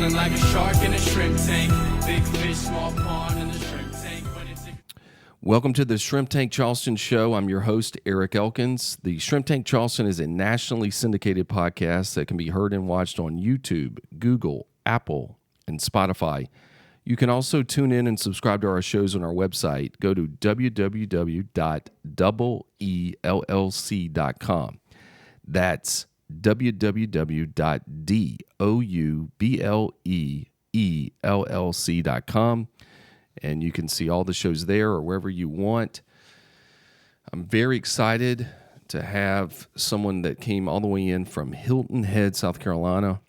Feeling like a shark in a shrimp tank. Big fish, small pond in the shrimp tank. Welcome to the Shrimp Tank Charleston Show. I'm your host, Eric Elkins. The Shrimp Tank Charleston is a nationally syndicated podcast that can be heard and watched on YouTube, Google, Apple, and Spotify. You can also tune in and subscribe to our shows on our website. Go to www.doublellc.com. That's www.doublellc.com. And you can see all the shows there or wherever you want. I'm very excited to have someone that came all the way in from Hilton Head, South Carolina,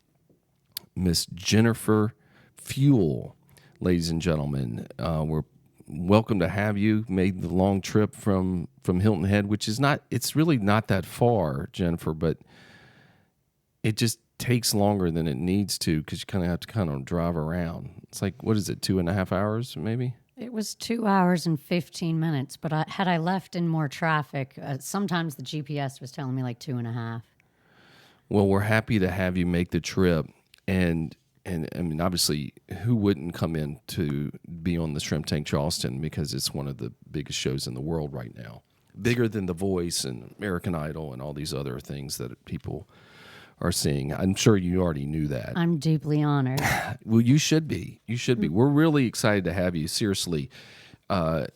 Miss Jennifer Pfuhl. Ladies and gentlemen, we're welcome to have you. Made the long trip from Hilton Head, which is it's really not that far, Jennifer, but it just takes longer than it needs to because you kind of have to drive around. It's like, what is it, 2.5 hours maybe? It was 2 hours and 15 minutes, but had I left in more traffic, sometimes the GPS was telling me like 2.5. Well, we're happy to have you make the trip. And I mean, obviously, who wouldn't come in to be on the Shrimp Tank Charleston because it's one of the biggest shows in the world right now. Bigger than The Voice and American Idol and all these other things that people are seeing. I'm sure you already knew that. I'm deeply honored. Well, you should be. You should be. We're really excited to have you. Seriously. Let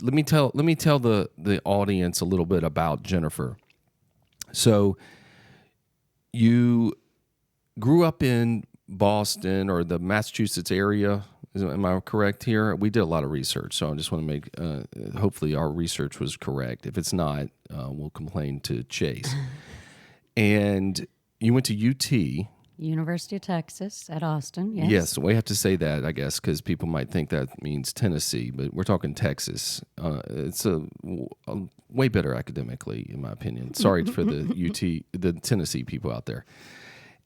me tell the audience a little bit about Jennifer. So you grew up in Boston or the Massachusetts area. Am I correct here? We did a lot of research, so I just want to make, hopefully our research was correct. If it's not, we'll complain to Chase. And you went to UT. University of Texas at Austin, yes. Yes, we have to say that, I guess, because people might think that means Tennessee, but we're talking Texas. It's a way better academically, in my opinion. Sorry for the the Tennessee people out there.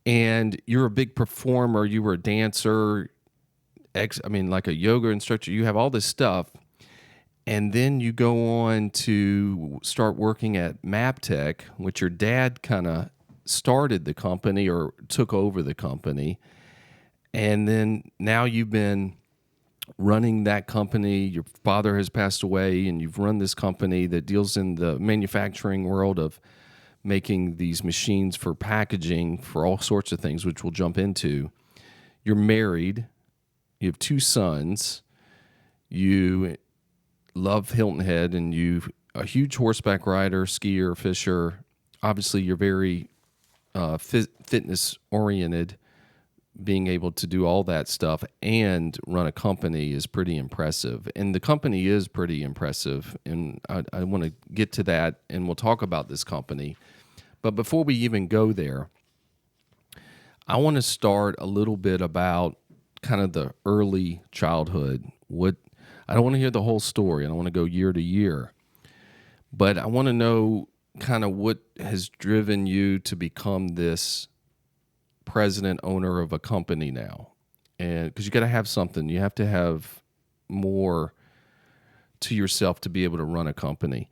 And you're a big performer. You were a dancer, like a yoga instructor. You have all this stuff. And then you go on to start working at MAPTech, which your dad kind of started the company or took over the company. And then now you've been running that company. Your father has passed away, and you've run this company that deals in the manufacturing world of making these machines for packaging for all sorts of things, which we'll jump into. You're married. You have 2 sons. You love Hilton Head, and you're a huge horseback rider, skier, fisher. Obviously, you're very fitness-oriented. Being able to do all that stuff and run a company is pretty impressive. And the company is pretty impressive, and I want to get to that, and we'll talk about this company. But before we even go there, I want to start a little bit about kind of the early childhood. I don't want to hear the whole story. I don't want to go year to year. But I want to know kind of what has driven you to become this president, owner of a company now. And because you got to have something. You have to have more to yourself to be able to run a company.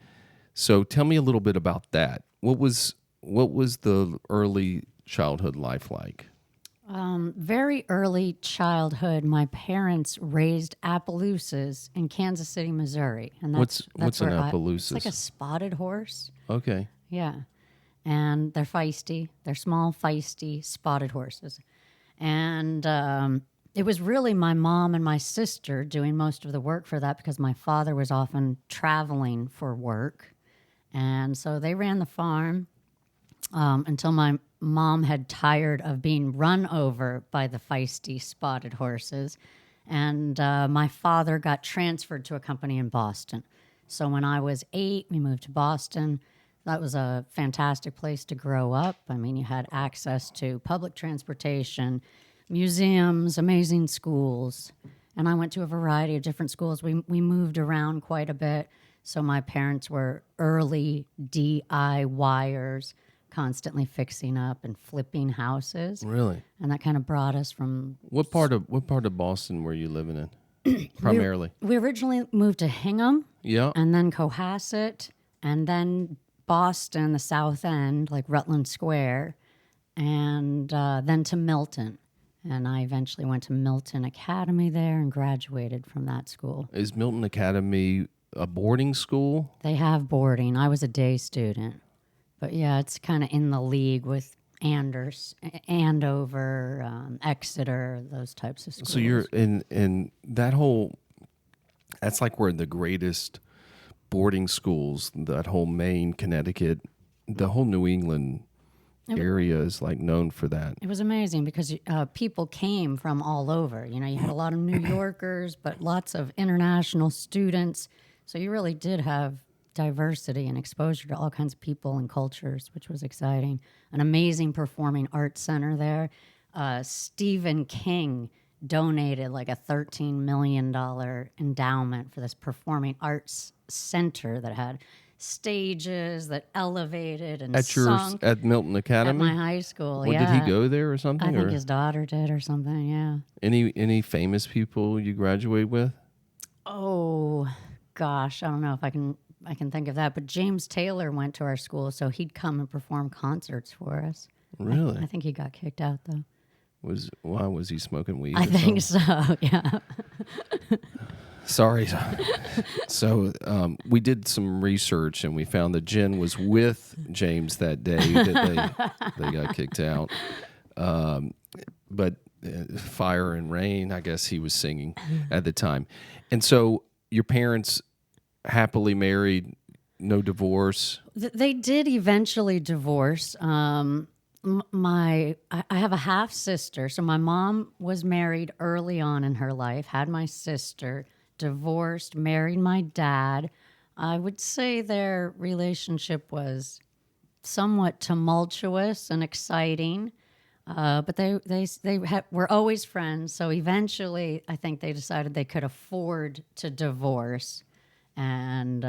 So tell me a little bit about that. What was the early childhood life like? Very early childhood, my parents raised Appaloosas in Kansas City, Missouri. And what's an Appaloosa? It's like a spotted horse. Okay. Yeah. And they're feisty. They're small, feisty, spotted horses. And it was really my mom and my sister doing most of the work for that because my father was often traveling for work. And so they ran the farm until my mom had tired of being run over by the feisty spotted horses. And my father got transferred to a company in Boston. So when I was 8, we moved to Boston. That was a fantastic place to grow up. I mean, you had access to public transportation, museums, amazing schools. And I went to a variety of different schools. We moved around quite a bit. So my parents were early DIYers, constantly fixing up and flipping houses. Really? And that kind of brought us from... What part of Boston were you living in, primarily? We originally moved to Hingham. Yeah. And then Cohasset. And then Boston, the South End, like Rutland Square. And then to Milton. And I eventually went to Milton Academy there and graduated from that school. Is Milton Academy a boarding school? They have boarding. I was a day student. But yeah, it's kind of in the league with Andover, Exeter, those types of schools. So you're in that whole. That's like where the greatest boarding schools. That whole Maine, Connecticut, the whole New England area is like known for that. It was amazing because people came from all over. You know, you had a lot of New Yorkers, but lots of international students. So you really did have diversity and exposure to all kinds of people and cultures, which was exciting. An amazing performing arts center there. Stephen King donated like a $13 million endowment for this performing arts center that had stages that elevated and sung at Milton Academy at my high school. Well, yeah, did he go there or something? I think or his daughter did or something. Yeah. any famous people you graduate with? Oh gosh, I don't know if I can think of that. But James Taylor went to our school, so he'd come and perform concerts for us. Really? I think he got kicked out though. Why was he smoking weed? I think so. Yeah. Sorry. So we did some research and we found that Jen was with James that day that they got kicked out. But Fire and Rain, I guess he was singing at the time. And so your parents happily married, no divorce? They did eventually divorce. I have a half sister, so my mom was married early on in her life, had my sister, divorced, married my dad. I would say their relationship was somewhat tumultuous and exciting, but they were always friends. So eventually, I think they decided they could afford to divorce, and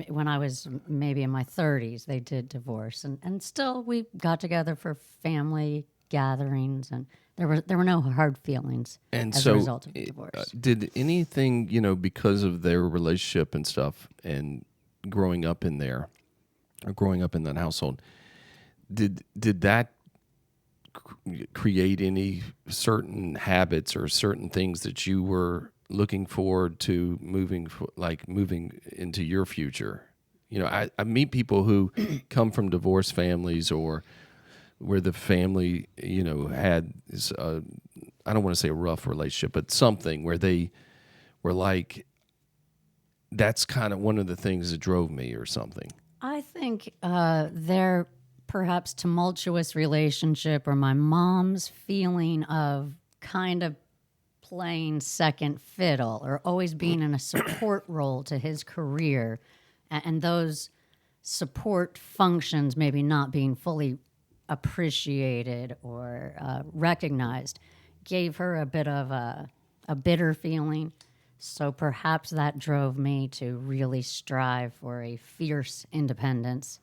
when I was maybe in my 30s, they did divorce, and still we got together for family gatherings, and there were no hard feelings as a result of the divorce. Did anything, because of their relationship and stuff, and growing up in there, or growing up in that household, did that create any certain habits or certain things that you were looking forward to moving into your future? I meet people who come from divorced families or where the family, had I don't want to say a rough relationship, but something where they were like, that's kind of one of the things that drove me or something. I think their perhaps tumultuous relationship, or my mom's feeling of kind of playing second fiddle or always being in a support role to his career, and those support functions maybe not being fully appreciated or recognized, gave her a bit of a bitter feeling. So perhaps that drove me to really strive for a fierce independence.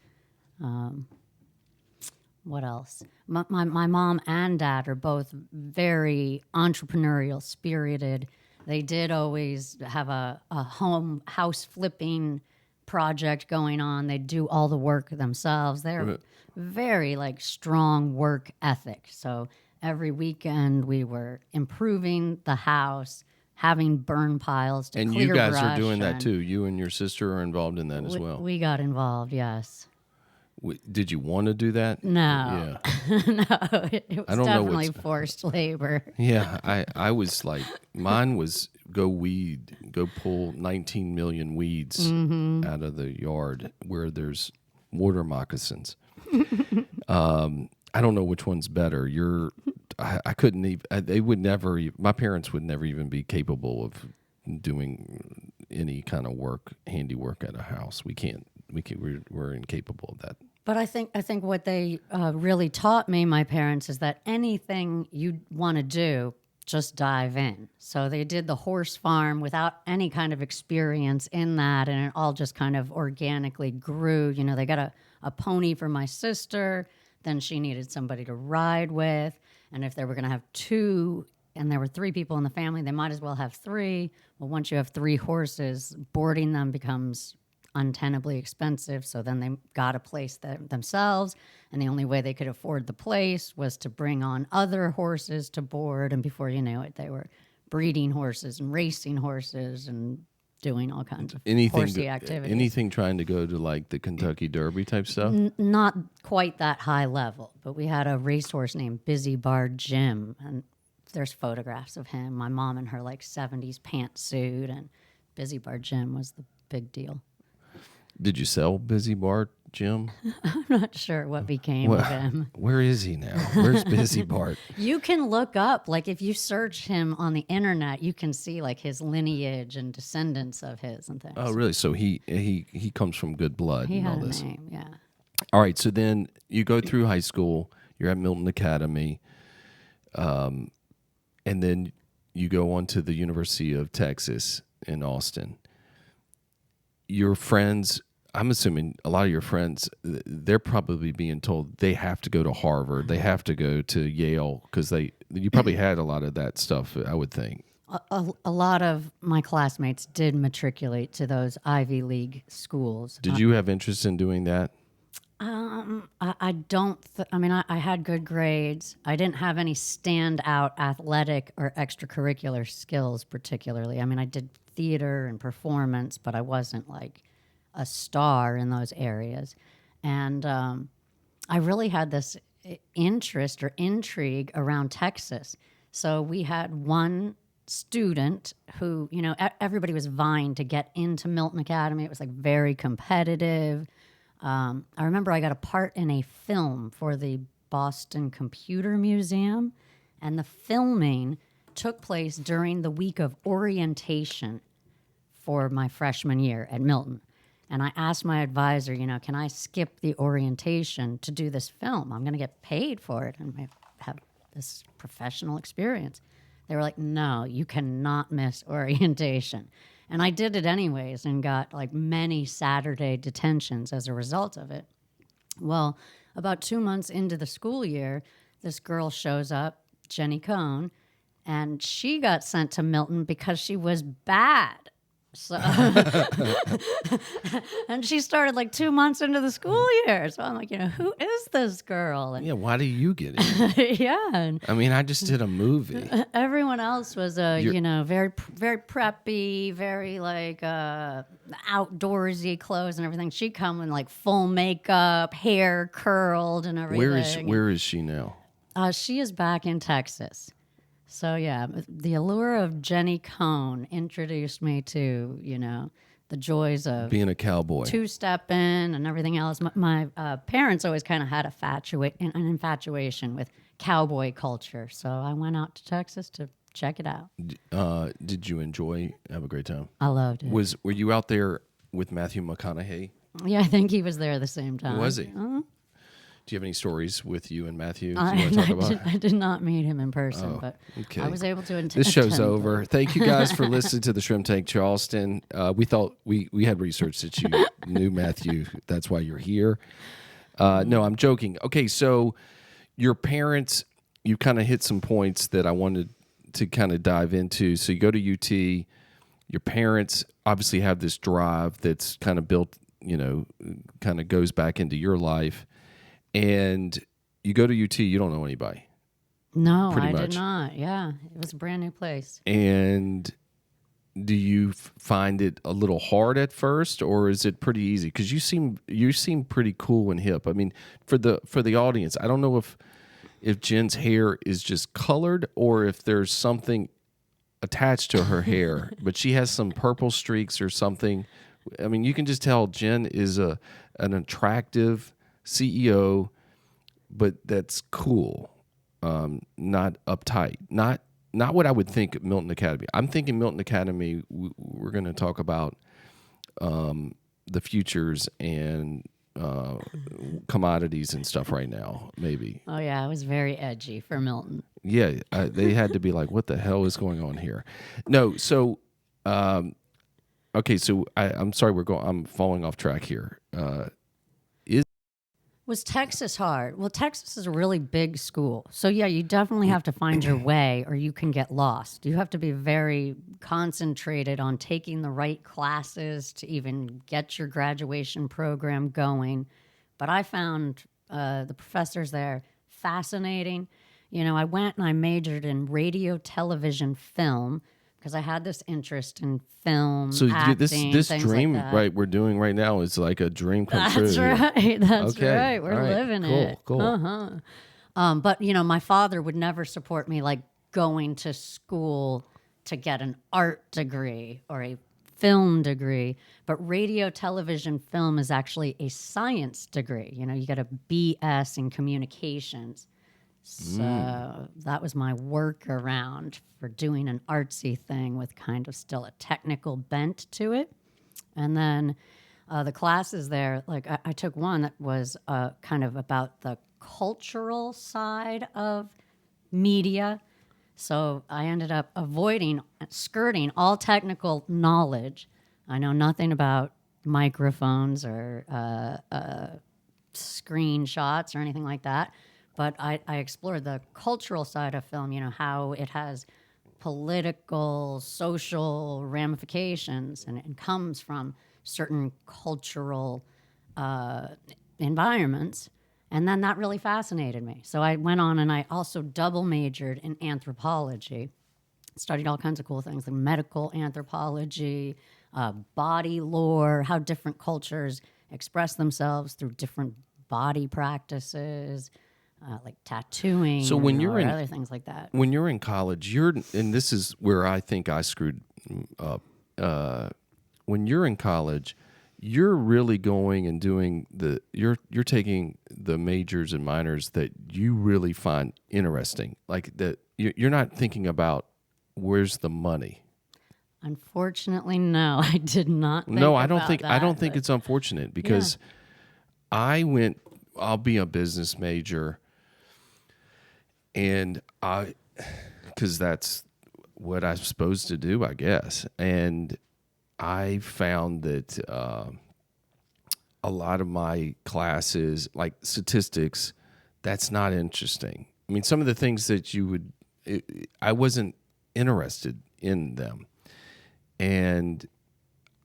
What else? My mom and dad are both very entrepreneurial spirited. They did always have a house flipping project going on. They do all the work themselves. They're very strong work ethic. So every weekend we were improving the house, having burn piles to and clear you guys brush, are doing that too. You and your sister are involved in that as well. We got involved, yes. Did you want to do that? No. Yeah. No, it was definitely forced labor. Yeah, I was like, mine was go pull 19 million weeds out of the yard where there's water moccasins. I don't know which one's better. I couldn't even, they would never, my parents would never even be capable of doing any kind of handiwork at a house. We're incapable of that. But I think what they really taught me, my parents, is that anything you want to do, just dive in. So they did the horse farm without any kind of experience in that, and it all just kind of organically grew. They got a pony for my sister, then she needed somebody to ride with, and if they were going to have two, and there were 3 people in the family, they might as well have 3. Well, once you have 3 horses, boarding them becomes untenably expensive. So then they got a place themselves, and the only way they could afford the place was to bring on other horses to board. And before you knew it, they were breeding horses and racing horses and doing all kinds of horsey activities. Anything trying to go to like the Kentucky Derby type stuff? Not quite that high level, but we had a racehorse named Busy Bar Jim, and there's photographs of him. My mom in her like 70s pantsuit, and Busy Bar Jim was the big deal. Did you sell Busy Bart, Jim? I'm not sure what became of him. Where is he now? Where's Busy Bart? You can look up, like if you search him on the internet, you can see like his lineage and descendants of his and things. Oh, really? So he comes from good blood He and all had a this. name, yeah. All right. So then you go through high school. You're at Milton Academy, and then you go on to the University of Texas in Austin. Your friends, I'm assuming a lot of your friends, they're probably being told they have to go to Harvard, they have to go to Yale, because you probably had a lot of that stuff, I would think. A lot of my classmates did matriculate to those Ivy League schools. Did you have interest in doing that? I don't. I mean, I had good grades. I didn't have any standout athletic or extracurricular skills, particularly. I mean, I did theater and performance, but I wasn't like a star in those areas. And I really had this interest or intrigue around Texas. So we had one student who, everybody was vying to get into Milton Academy. It was like very competitive. I remember I got a part in a film for the Boston Computer Museum, and the filming took place during the week of orientation for my freshman year at Milton. And I asked my advisor, can I skip the orientation to do this film? I'm going to get paid for it and have this professional experience. They were like, no, you cannot miss orientation. And I did it anyways and got like many Saturday detentions as a result of it. Well, about 2 months into the school year, this girl shows up, Jenny Cohn, and she got sent to Milton because she was bad. So, and she started like 2 months into the school year. So I'm like, who is this girl? And Yeah, why do you get it? yeah. And I mean, I just did a movie. everyone else was, very, very preppy, very like outdoorsy clothes and everything. She come in like full makeup, hair curled and everything. Where is she now? She is back in Texas. So, yeah, the allure of Jenny Cohn introduced me to, the joys of Being a cowboy. two-stepping and everything else. My parents always kind of had an infatuation with cowboy culture. So I went out to Texas to check it out. Did you have a great time? I loved it. Were you out there with Matthew McConaughey? Yeah, I think he was there at the same time. Was he? Uh-huh. Do you have any stories with you and Matthew? Do you want to talk about? I did not meet him in person, but okay. I was able to This show's attend over. them. Thank you guys for listening to the Shrimp Tank Charleston. We thought we had research that you knew Matthew. That's why you're here. No, I'm joking. Okay, so your parents, you kind of hit some points that I wanted to kind of dive into. So you go to UT. Your parents obviously have this drive that's kind of built, kind of goes back into your life. And you go to UT, you don't know anybody. No, pretty I much. did not. Yeah, it was a brand new place. And do you find it a little hard at first, or is it pretty easy? Because you seem pretty cool and hip. I mean, for the audience, I don't know if Jen's hair is just colored or if there's something attached to her hair, but she has some purple streaks or something. I mean, you can just tell Jen is an attractive CEO, but that's cool, not uptight, not what I would think of Milton Academy. I'm thinking Milton Academy. We're going to talk about the futures and commodities and stuff right now. Maybe. Oh yeah, it was very edgy for Milton. Yeah, they had to be like, "What the hell is going on here?" No, so okay, so I'm sorry, I'm falling off track here. Was Texas hard? Well, Texas is a really big school. So, yeah, you definitely have to find your way or you can get lost. You have to be very concentrated on taking the right classes to even get your graduation program going. But I found the professors there fascinating. You know, I went and I majored in radio, television, film because I had this interest in film, So acting, this things dream, like that. right, we're doing right now is like a dream come true. That's here. right. That's Okay. right. We're All right. living Cool, it. Cool. But you know, my father would never support me like going to school to get an art degree or a film degree. But radio, television, film is actually a science degree. You know, you get a BS in communications. So that was my workaround for doing an artsy thing with kind of still a technical bent to it. And then the classes there, like I took one that was kind of about the cultural side of media. So I ended up skirting all technical knowledge. I know nothing about microphones or screenshots or anything like that. But I explored the cultural side of film, you know, how it has political, social ramifications and comes from certain cultural environments. And then that really fascinated me. So I went on and I also double majored in anthropology, studied all kinds of cool things like medical anthropology, body lore, how different cultures express themselves through different body practices. Like tattooing, So when you're or in other things like that. when you're in college, and this is where I think I screwed up. When you're in college, you're really going and doing you're taking the majors and minors that you really find interesting. Like that, you're not thinking about where's the money. Unfortunately, no, I did not. No, I don't about think that, it's unfortunate because I'll be a business major. And because that's what I'm supposed to do, I guess. And I found that a lot of my classes, like statistics, that's not interesting. I mean, some of the things that I wasn't interested in them. And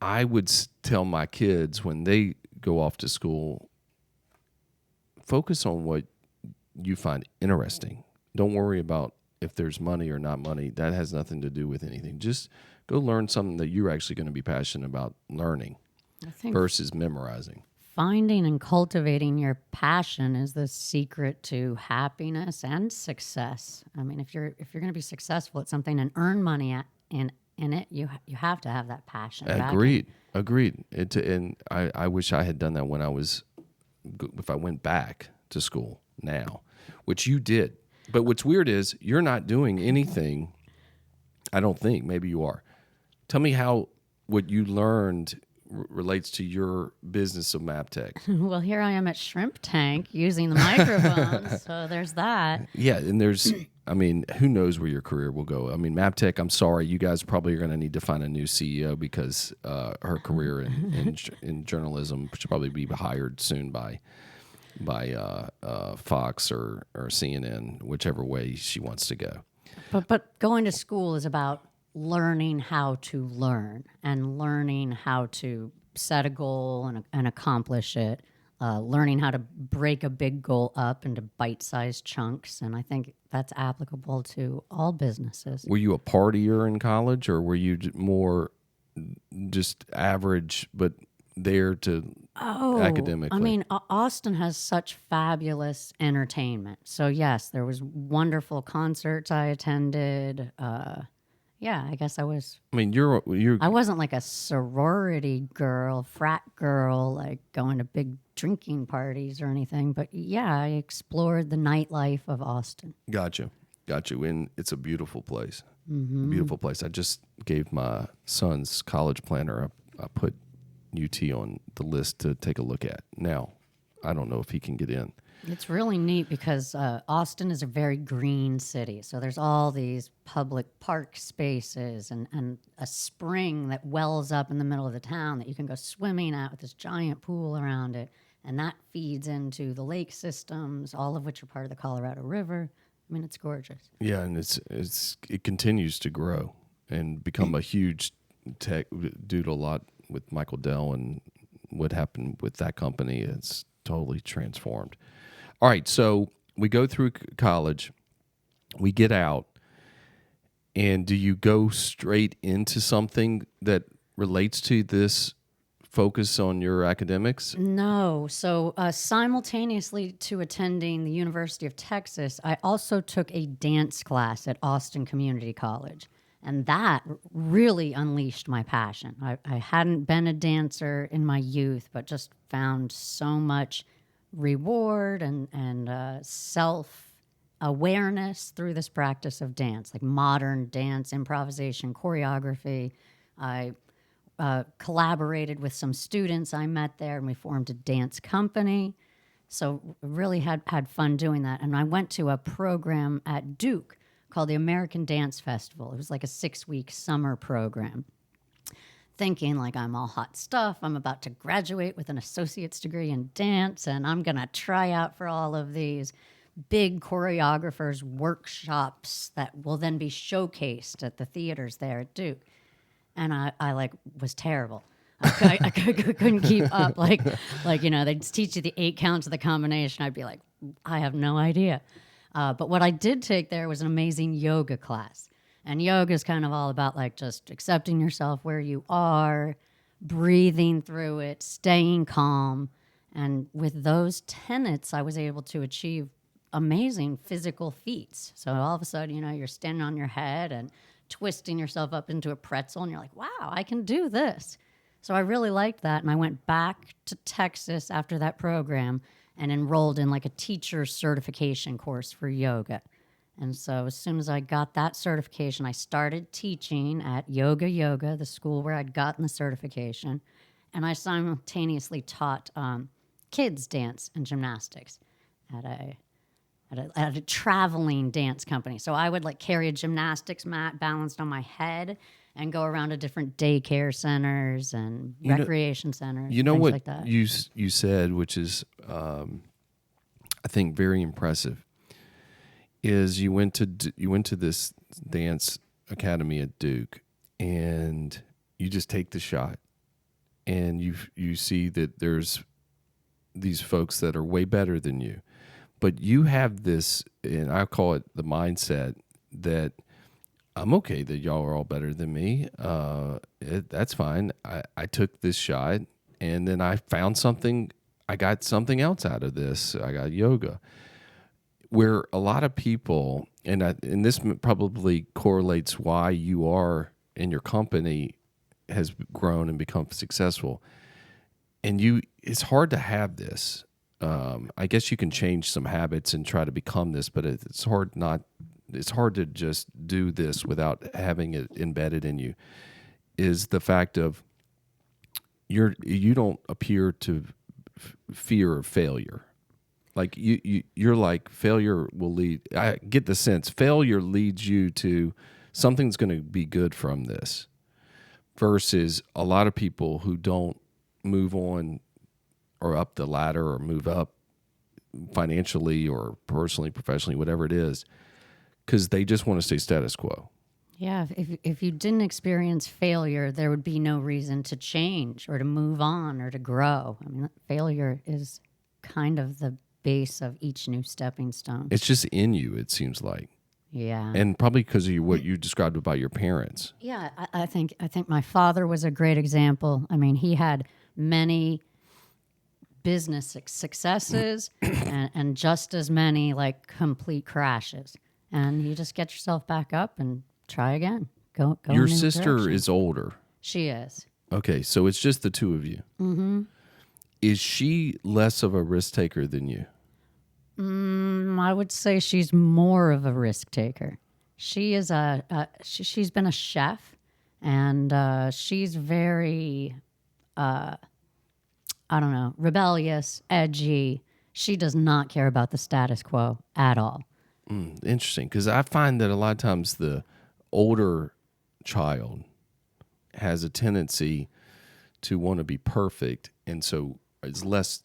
I would tell my kids when they go off to school, focus on what you find interesting. Don't worry about if there's money or not money. That has nothing to do with anything. Just go learn something that you're actually going to be passionate about learning I think versus memorizing. finding and cultivating your passion is the secret to happiness and success. I mean, if you're going to be successful at something and earn money in it, you have to have that passion. Agreed. And I wish I had done that when if I went back to school now, which you did. But what's weird is you're not doing anything, I don't think. Maybe you are. Tell me how what you learned relates to your business of MAPTech. Well, here I am at Shrimp Tank using the microphones, so there's that. Yeah, and who knows where your career will go. I mean, MAPTech, I'm sorry, you guys probably are going to need to find a new CEO because her career in journalism should probably be hired soon by Fox or CNN, whichever way she wants to go. But going to school is about learning how to learn and learning how to set a goal and accomplish it, learning how to break a big goal up into bite-sized chunks. And I think that's applicable to all businesses. Were you a partier in college, or were you more just average but there to academically? I mean, Austin has such fabulous entertainment. So yes, there was wonderful concerts I attended. Yeah, I guess I was. I mean, you're I wasn't like a sorority girl, frat girl, like going to big drinking parties or anything. But yeah, I explored the nightlife of Austin. Got you. And it's a beautiful place. Mm-hmm. Beautiful place. I just gave my son's college planner. I put UT on the list to take a look at. Now, I don't know if he can get in. It's really neat because Austin is a very green city. So there's all these public park spaces and a spring that wells up in the middle of the town that you can go swimming at with this giant pool around it. and that feeds into the lake systems, all of which are part of the Colorado River. I mean, it's gorgeous. Yeah, and it continues to grow and become a huge tech due to a lot with Michael Dell and what happened with that company. It's totally transformed. All right, so we go through college, we get out, and do you go straight into something that relates to this focus on your academics? No. So, simultaneously to attending the University of Texas, I also took a dance class at Austin Community College. And that really unleashed my passion. I hadn't been a dancer in my youth, but just found so much reward and self awareness through this practice of dance, like modern dance, improvisation, choreography. I collaborated with some students I met there, and we formed a dance company. So really had fun doing that. And I went to a program at Duke called the American Dance Festival. It was like a 6-week summer program. Thinking like I'm all hot stuff. I'm about to graduate with an associate's degree in dance, and I'm going to try out for all of these big choreographers' workshops that will then be showcased at the theaters there at Duke. And I like was terrible. I couldn't keep up. Like they'd teach you the 8 counts of the combination. I'd be like, I have no idea. But what I did take there was an amazing yoga class. And yoga is kind of all about like just accepting yourself where you are, breathing through it, staying calm. And with those tenets, I was able to achieve amazing physical feats. So all of a sudden, you're standing on your head and twisting yourself up into a pretzel, and you're like, wow, I can do this. So I really liked that. And I went back to Texas after that program and enrolled in like a teacher certification course for yoga. And so as soon as I got that certification, I started teaching at Yoga, the school where I'd gotten the certification. And I simultaneously taught kids dance and gymnastics at a traveling dance company. So I would like carry a gymnastics mat balanced on my head and go around to different daycare centers and recreation centers. You know things what like that. you said, which is I think very impressive, is you went to this dance academy at Duke, and you just take the shot, and you see that there's these folks that are way better than you, but you have this, and I call it the mindset that I'm okay that y'all are all better than me. That's fine. I took this shot, and then I found something. I got something else out of this. I got yoga. Where a lot of people, and this probably correlates why you are and your company has grown and become successful. And it's hard to have this. I guess you can change some habits and try to become this, but it's hard not. It's hard to just do this without having it embedded in you. Is the fact of you don't appear to fear failure. Like you're like, failure will lead. I get the sense failure leads you to something's going to be good from this, versus a lot of people who don't move on or up the ladder or move up financially or personally, professionally, whatever it is, because they just want to stay status quo. Yeah, if you didn't experience failure, there would be no reason to change or to move on or to grow. I mean, failure is kind of the base of each new stepping stone. It's just in you, it seems like. Yeah. And probably because of what you described about your parents. Yeah, I think my father was a great example. I mean, he had many business successes and just as many like complete crashes. And you just get yourself back up and try again. Go. Your in a new sister direction. is older. She is. Okay, so it's just the two of you. Mm-hmm. Is she less of a risk taker than you? I would say she's more of a risk taker. She is she's been a chef, and she's very, rebellious, edgy. She does not care about the status quo at all. Interesting, because I find that a lot of times the older child has a tendency to want to be perfect, and so is less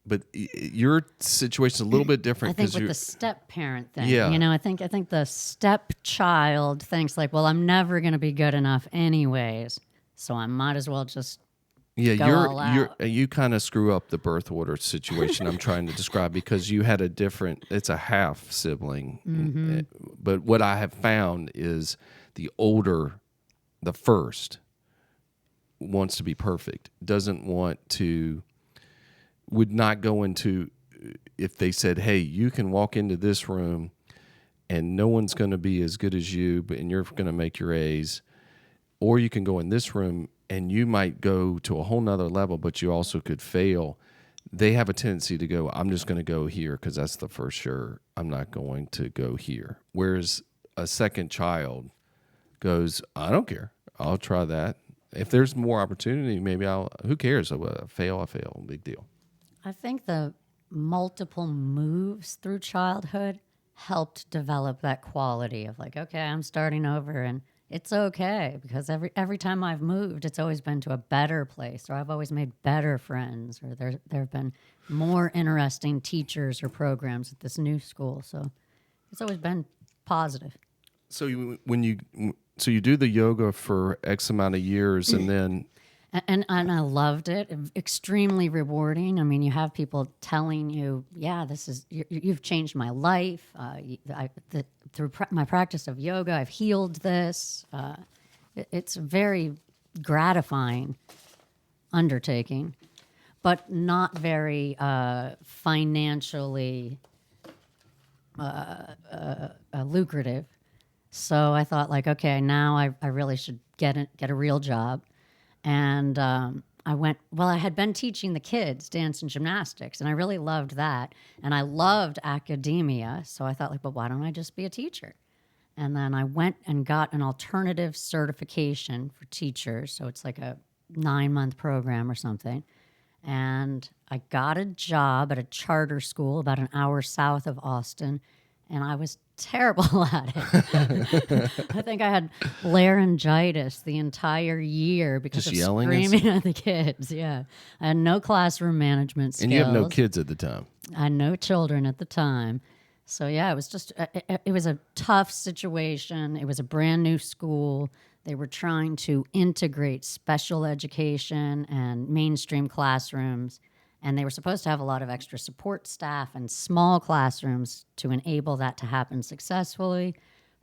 But your situation's a little bit different. I think 'cause with you're- the step parent thing, Yeah. I think the stepchild thinks like, well, I'm never going to be good enough anyways, so I might as well just Yeah, go all out. you kind of screw up the birth order situation I'm trying to describe because you had it's a half sibling. Mm-hmm. But what I have found is the older, the first, wants to be perfect, would not go into, if they said, hey, you can walk into this room and no one's going to be as good as you, and you're going to make your A's, or you can go in this room and you might go to a whole nother level, but you also could fail. They have a tendency to go, I'm just going to go here because that's the first sure. I'm not going to go here. Whereas a second child goes, I don't care. I'll try that. If there's more opportunity, maybe who cares? I fail, big deal. I think the multiple moves through childhood helped develop that quality of like, okay, I'm starting over and it's okay because every time I've moved, it's always been to a better place, or I've always made better friends, or there have been more interesting teachers or programs at this new school. So it's always been positive. So you do the yoga for X amount of years, and then And I loved it. Extremely rewarding. I mean, you have people telling you, "Yeah, you've changed my life. Through my practice of yoga, I've healed this." It's a very gratifying undertaking, but not very financially lucrative. So I thought, like, okay, now I really should get a real job. And I had been teaching the kids dance and gymnastics, and I really loved that. And I loved academia. So I thought, like, well, why don't I just be a teacher? And then I went and got an alternative certification for teachers. So it's like a 9-month program or something. And I got a job at a charter school about an hour south of Austin. And I was terrible at it. I think I had laryngitis the entire year because Just of yelling screaming at the kids. Yeah. I had no classroom management skills. and you have no kids at the time. I had no children at the time. So, yeah, it was just, it was a tough situation. It was a brand new school. They were trying to integrate special education and mainstream classrooms. And they were supposed to have a lot of extra support staff and small classrooms to enable that to happen successfully.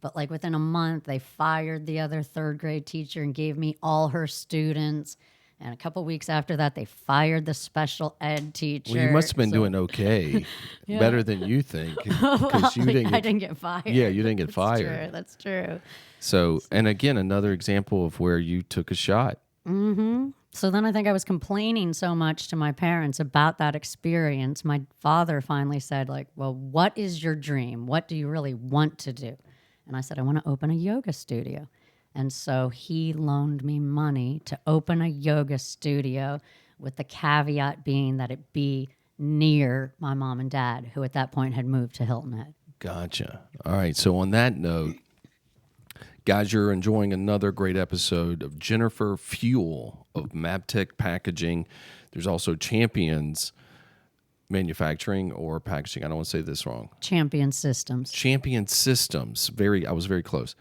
But like within a month, they fired the other third grade teacher and gave me all her students. And a couple weeks after that, they fired the special ed teacher. Well, you must have been doing okay, better than you think, because I didn't get fired. Yeah, you didn't get fired. That's true. So, and again, another example of where you took a shot. Mm-hmm. So then I think I was complaining so much to my parents about that experience. My father finally said, like, well, what is your dream? What do you really want to do? And I said, I want to open a yoga studio. And so he loaned me money to open a yoga studio, with the caveat being that it be near my mom and dad, who at that point had moved to Hilton Head. Gotcha. All right. So on that note, guys, you're enjoying another great episode of Jennifer Pfuhl of MAPTech Packaging. There's also Champions Manufacturing or Packaging. I don't want to say this wrong. Champion Systems. Champion Systems. I was very close.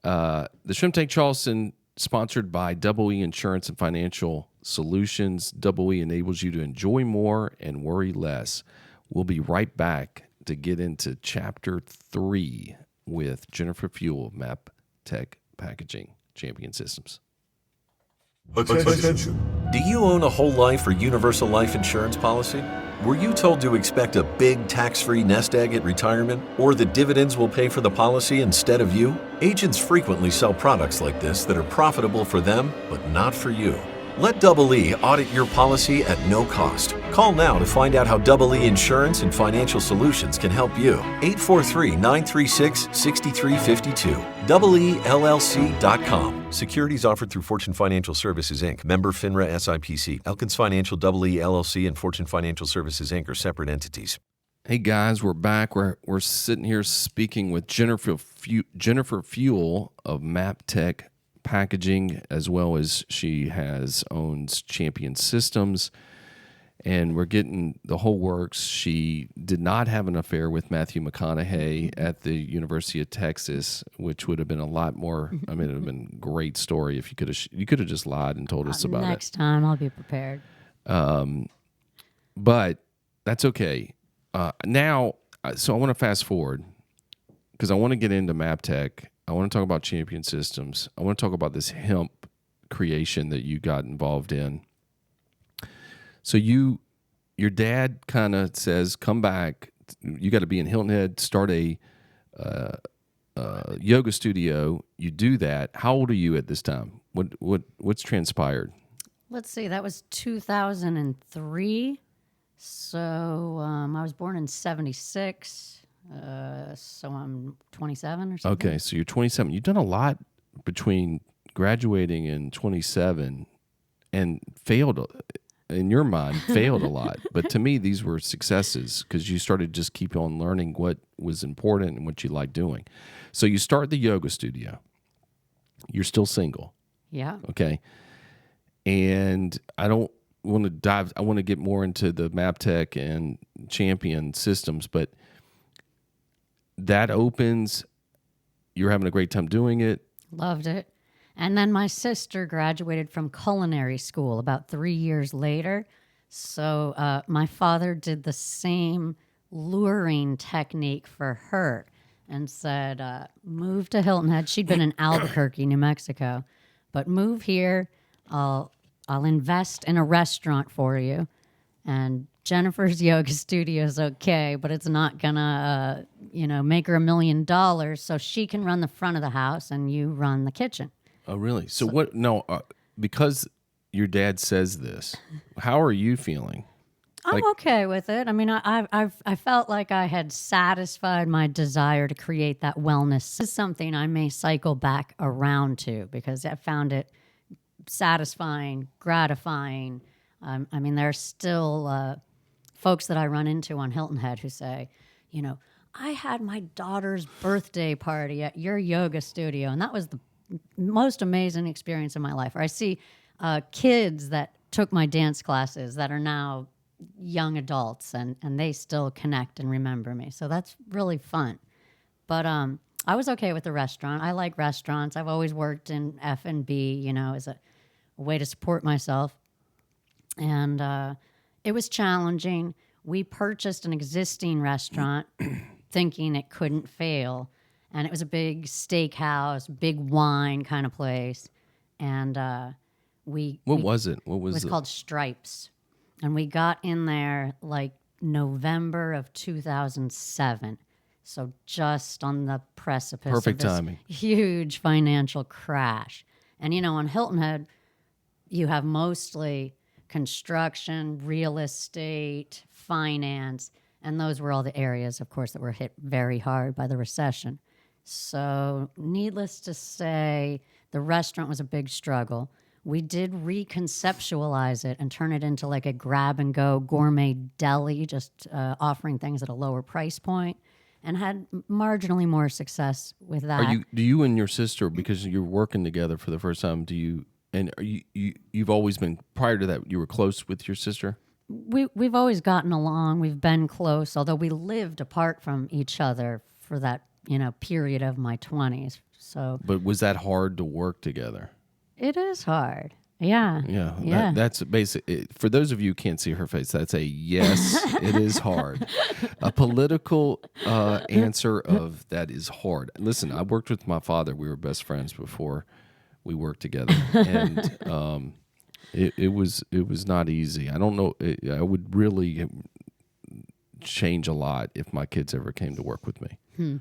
The Shrimp Tank Charleston, sponsored by Double E Insurance and Financial Solutions. Double E enables you to enjoy more and worry less. We'll be right back to get into Chapter 3 with Jennifer Pfuhl of MAPTech Packaging, Champion Systems. Attention. Do you own a whole life or universal life insurance policy? Were you told to expect a big tax-free nest egg at retirement, or that dividends will pay for the policy instead of you? Agents frequently sell products like this that are profitable for them, but not for you. Let Double E audit your policy at no cost. Call now to find out how Double E Insurance and Financial Solutions can help you. 843-936-6352. DoubleELLC.com. Securities offered through Fortune Financial Services, Inc., member FINRA SIPC. Elkins Financial, Double E LLC, and Fortune Financial Services, Inc. are separate entities. Hey guys, we're back. We're sitting here speaking with Jennifer Pfuhl of MAPTech Packaging, as well as she owns Champion Systems. and we're getting the whole works. She did not have an affair with Matthew McConaughey at the University of Texas, which would have been a lot more. I mean, it would have been a great story if you could have just lied and told us about it. Next time, I'll be prepared. But that's okay. Now, so I want to fast forward because I want to get into MAPTech. I want to talk about Champion Systems. I want to talk about this hemp creation that you got involved in. So your dad kind of says, "Come back. You got to be in Hilton Head. Start a yoga studio." You do that. How old are you at this time? What's transpired? Let's see. That was 2003. So I was born in 76. So I'm 27 or something. Okay, so you're 27. You've done a lot between graduating in 27 and failed. In your mind, failed a lot. But to me, these were successes because you started just keep on learning what was important and what you liked doing. So you start the yoga studio. You're still single. Yeah. Okay. And I don't want to dive. I want to get more into the MAPTech and Champion Systems, but that opens. You're having a great time doing it. Loved it. And then my sister graduated from culinary school about 3 years later. So my father did the same luring technique for her and said, move to Hilton Head. She'd been in Albuquerque, New Mexico. But move here. I'll invest in a restaurant for you. And Jennifer's yoga studio is okay, but it's not gonna, make her $1 million. So she can run the front of the house and you run the kitchen. Oh, really? So what? No, because your dad says this. How are you feeling? I'm okay with it. I mean, I felt like I had satisfied my desire to create that wellness. This is something I may cycle back around to because I found it satisfying, gratifying. I mean, there are still folks that I run into on Hilton Head who say, I had my daughter's birthday party at your yoga studio, and that was the most amazing experience of my life. Or I see kids that took my dance classes that are now young adults, and they still connect and remember me. So that's really fun. But I was okay with the restaurant. I like restaurants. I've always worked in F&B, as a way to support myself. And it was challenging. We purchased an existing restaurant thinking it couldn't fail. And it was a big steakhouse, big wine kind of place. And What was it? What was it? Was called Stripes. And we got in there like November of 2007. So just on the precipice Perfect of this timing. Huge financial crash. And, on Hilton Head, you have mostly construction, real estate, finance, and those were all the areas, of course, that were hit very hard by the recession. So needless to say, the restaurant was a big struggle. We did reconceptualize it and turn it into like a grab-and-go gourmet deli, just offering things at a lower price point, and had marginally more success with that. Do you and your sister, because you're working together for the first time, you've always been, prior to that, you were close with your sister? We've always gotten along. We've been close, although we lived apart from each other for that, period of my 20s. So, but was that hard to work together? It is hard. Yeah. Yeah. That's basic. For those of you who can't see her face, that's a yes, it is hard. A political answer of that is hard. Listen, I worked with my father. We were best friends before we worked together. And it was not easy. I don't know. I would really change a lot if my kids ever came to work with me.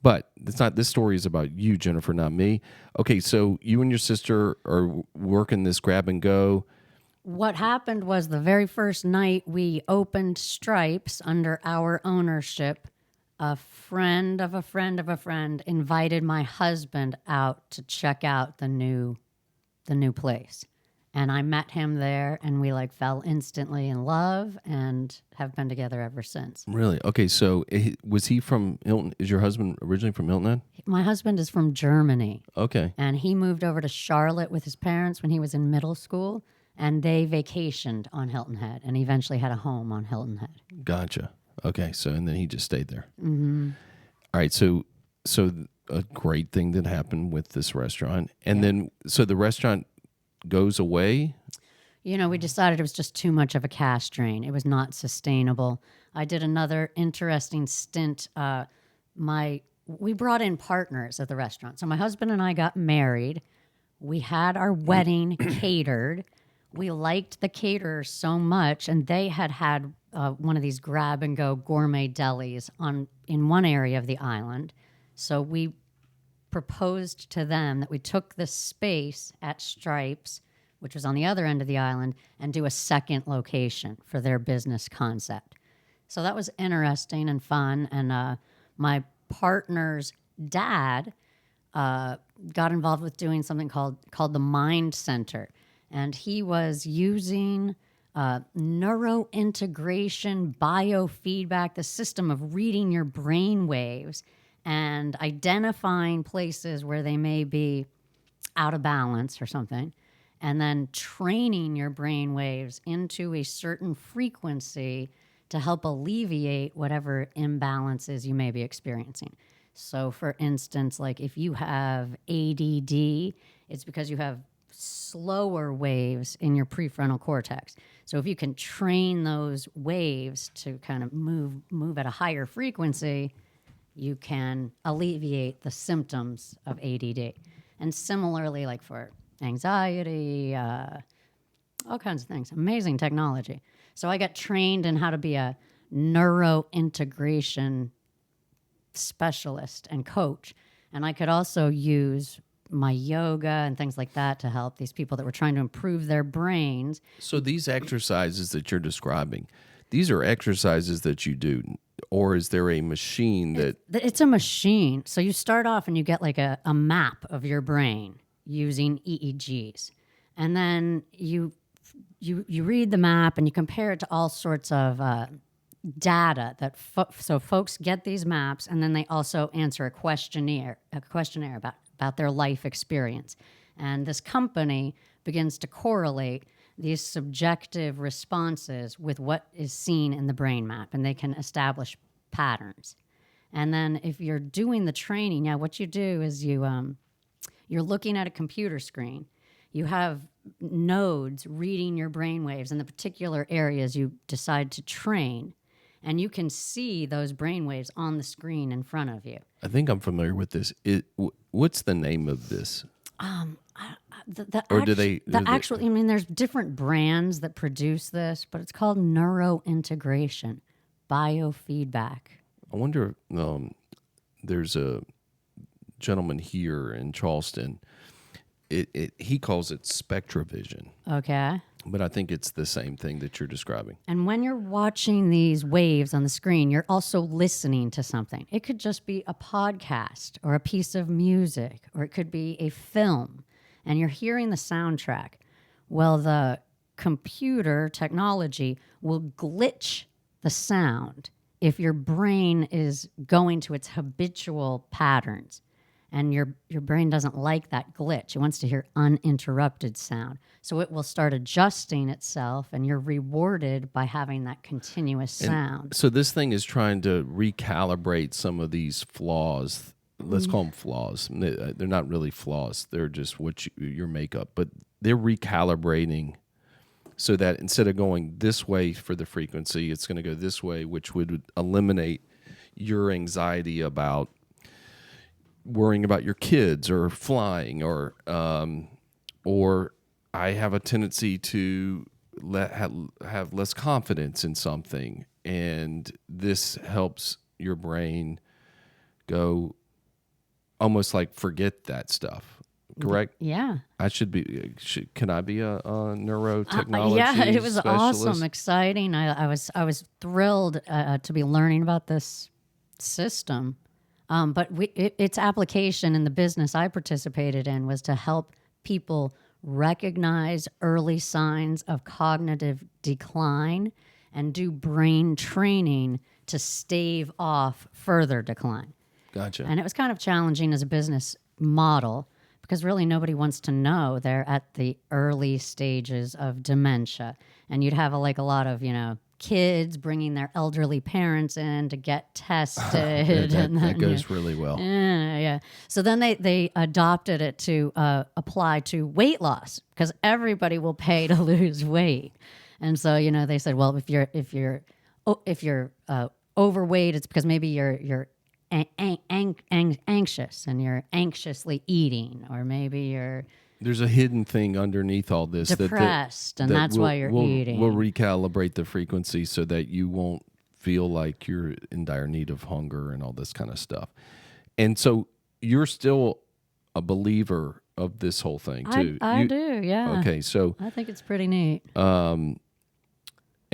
But it's not. This story is about you, Jennifer, not me. Okay, so you and your sister are working this grab and go. What happened was the very first night we opened Stripes under our ownership, a friend of a friend of a friend invited my husband out to check out the new place. And I met him there, and we fell instantly in love and have been together ever since. Really? Okay, so was he from Hilton? Is your husband originally from Hilton Head? My husband is from Germany. Okay. And he moved over to Charlotte with his parents when he was in middle school. and they vacationed on Hilton Head and eventually had a home on Hilton Head. Gotcha. Okay, so and then he just stayed there. Mm-hmm. All right, so a great thing that happened with this restaurant, and then so the restaurant goes away. We decided it was just too much of a cash drain. It was not sustainable. I did another interesting stint. We brought in partners at the restaurant. So my husband and I got married. We had our wedding catered. We liked the caterer so much, and they had one of these grab-and-go gourmet delis in one area of the island. So we proposed to them that we took the space at Stripes, which was on the other end of the island, and do a second location for their business concept. So that was interesting and fun. And my partner's dad got involved with doing something called the Mind Center. And he was using neurointegration, biofeedback, the system of reading your brain waves and identifying places where they may be out of balance or something, and then training your brain waves into a certain frequency to help alleviate whatever imbalances you may be experiencing. So, for instance, like if you have ADD, it's because you have slower waves in your prefrontal cortex. So if you can train those waves to kind of move at a higher frequency, you can alleviate the symptoms of ADD. And similarly, like for anxiety, all kinds of things. Amazing technology. So I got trained in how to be a neurointegration specialist and coach. And I could also use my yoga and things like that to help these people that were trying to improve their brains. So these exercises that you're describing, these are exercises that you do, or is there a machine that... It's a machine. So you start off and you get like a map of your brain using EEGs. And then you read the map and you compare it to all sorts of data that so folks get these maps, and then they also answer a questionnaire about their life experience. And this company begins to correlate these subjective responses with what is seen in the brain map, and they can establish patterns. And then if you're doing the training, what you do is you're looking at a computer screen. You have nodes reading your brain waves in the particular areas you decide to train, and you can see those brain waves on the screen in front of you. I think I'm familiar with this. What's the name of this? There's different brands that produce this, but it's called neurointegration, biofeedback. I wonder, there's a gentleman here in Charleston. He calls it SpectraVision. Okay. But I think it's the same thing that you're describing. And when you're watching these waves on the screen, you're also listening to something. It could just be a podcast or a piece of music, or it could be a film, and you're hearing the soundtrack. Well, the computer technology will glitch the sound if your brain is going to its habitual patterns. And your brain doesn't like that glitch. It wants to hear uninterrupted sound. So it will start adjusting itself, and you're rewarded by having that continuous sound. So this thing is trying to recalibrate some of these flaws. Let's call them flaws. They're not really flaws. They're just your makeup. But they're recalibrating so that instead of going this way for the frequency, it's going to go this way, which would eliminate your anxiety about worrying about your kids or flying, or I have a tendency to have less confidence in something, and this helps your brain go almost like forget that stuff. Correct? Yeah. I can I be a neurotechnology yeah, it was specialist? awesome, exciting. I was thrilled to be learning about this system. But its application in the business I participated in was to help people recognize early signs of cognitive decline and do brain training to stave off further decline. Gotcha. And it was kind of challenging as a business model because really nobody wants to know they're at the early stages of dementia. And you'd have a lot of, kids bringing their elderly parents in to get tested. That goes really well. Yeah. So then they adopted it to apply to weight loss, because everybody will pay to lose weight. And so, they said, well, if you're overweight, it's because maybe you're anxious and you're anxiously eating, or maybe you're There's a hidden thing underneath all this depressed, and that's why you're eating. We'll recalibrate the frequency so that you won't feel like you're in dire need of hunger and all this kind of stuff. And so you're still a believer of this whole thing too. I do, yeah. Okay, so I think it's pretty neat.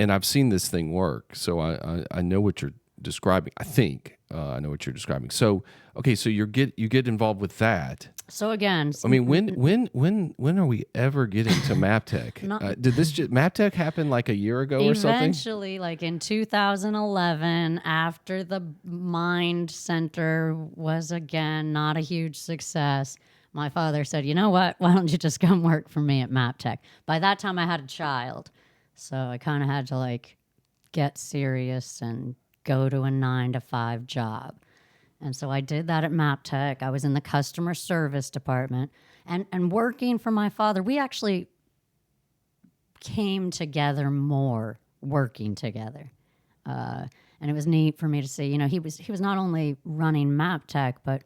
and I've seen this thing work, so I know what you're describing. I think I know what you're describing. So okay, so you get involved with that. So again, I mean, when are we ever getting to MAPTech? Did this MAPTech happen like a year ago or something? Eventually, like in 2011, after the Mind Center was again not a huge success, my father said, "You know what? Why don't you just come work for me at MAPTech?" By that time, I had a child, so I kind of had to get serious and go to a 9-to-5 job. And so I did that at MAPTech. I was in the customer service department. And working for my father, we actually came together more working together. And it was neat for me to see, he was not only running MAPTech, but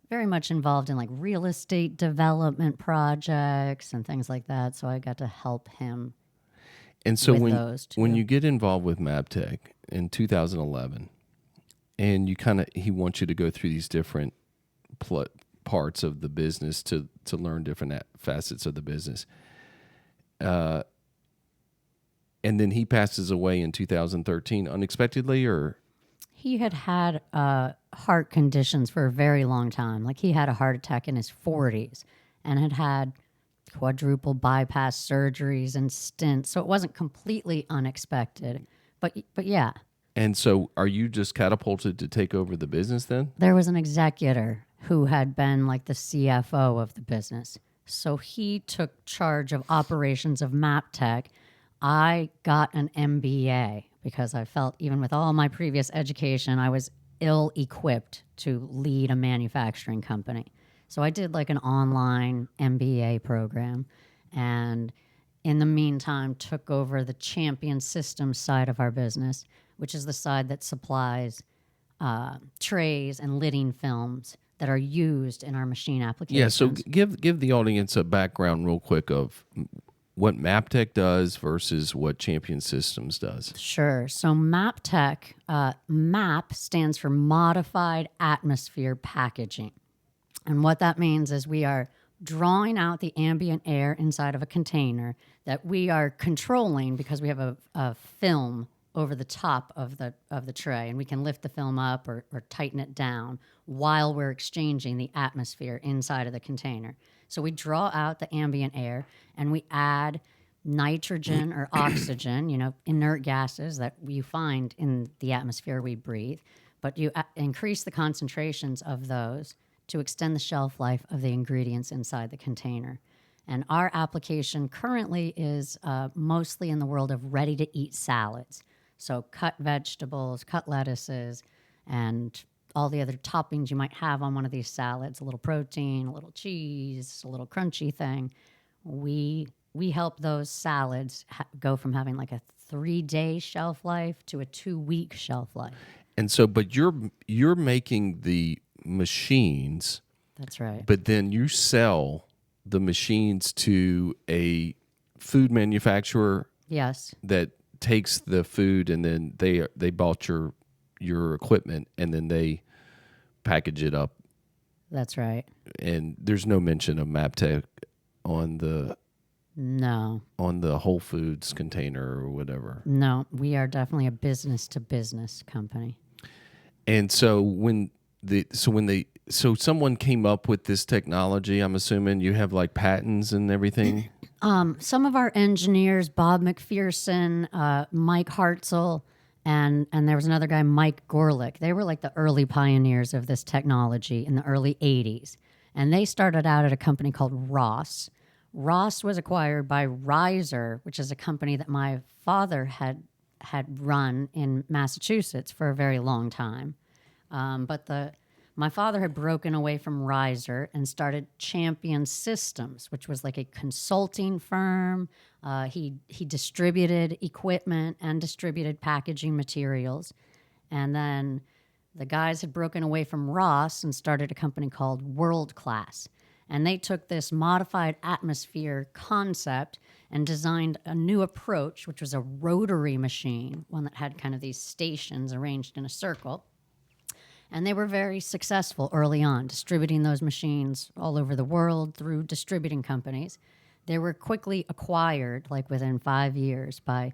very much involved in real estate development projects and things like that. So I got to help him. And so with when you get involved with MAPTech in 2011, and he wants you to go through these different parts of the business to learn different facets of the business. And then he passes away in 2013 unexpectedly, or? He had heart conditions for a very long time. He had a heart attack in his 40s and had quadruple bypass surgeries and stents. So it wasn't completely unexpected. But yeah. And so are you just catapulted to take over the business then? There was an executor who had been the CFO of the business. So he took charge of operations of MAPTech. I got an MBA because I felt even with all my previous education, I was ill-equipped to lead a manufacturing company. So I did an online MBA program, and in the meantime took over the Champion Systems side of our business, which is the side that supplies trays and lidding films that are used in our machine applications. Yeah, so give the audience a background real quick of what MAPTech does versus what Champion Systems does. Sure. So MAPTech, MAP stands for Modified Atmosphere Packaging. And what that means is we are drawing out the ambient air inside of a container that we are controlling because we have a film over the top of the tray, and we can lift the film up or tighten it down while we're exchanging the atmosphere inside of the container. So we draw out the ambient air and we add nitrogen or oxygen, inert gases that you find in the atmosphere we breathe, but you increase the concentrations of those to extend the shelf life of the ingredients inside the container. And our application currently is mostly in the world of ready-to-eat salads. So cut vegetables, cut lettuces, and all the other toppings you might have on one of these salads, a little protein, a little cheese, a little crunchy thing. We help those salads go from having a 3-day shelf life to a 2-week shelf life. And so, but you're making the machines. That's right. But then you sell the machines to a food manufacturer. Yes. That takes the food, and then they bought your equipment, and then they package it up. That's right. And there's no mention of MAPTech on the Whole Foods container or whatever. No, we are definitely a business to business company. And so so someone came up with this technology, I'm assuming you have patents and everything. Some of our engineers, Bob McPherson, Mike Hartzell, and there was another guy, Mike Gorlick. They were the early pioneers of this technology in the early 80s. And they started out at a company called Ross. Ross was acquired by Riser, which is a company that my father had run in Massachusetts for a very long time. My father had broken away from Riser and started Champion Systems, which was like a consulting firm. He distributed equipment and distributed packaging materials. And then the guys had broken away from Ross and started a company called World Class. And they took this modified atmosphere concept and designed a new approach, which was a rotary machine, one that had kind of these stations arranged in a circle. And they were very successful early on, distributing those machines all over the world through distributing companies. They were quickly acquired, like within 5 years, by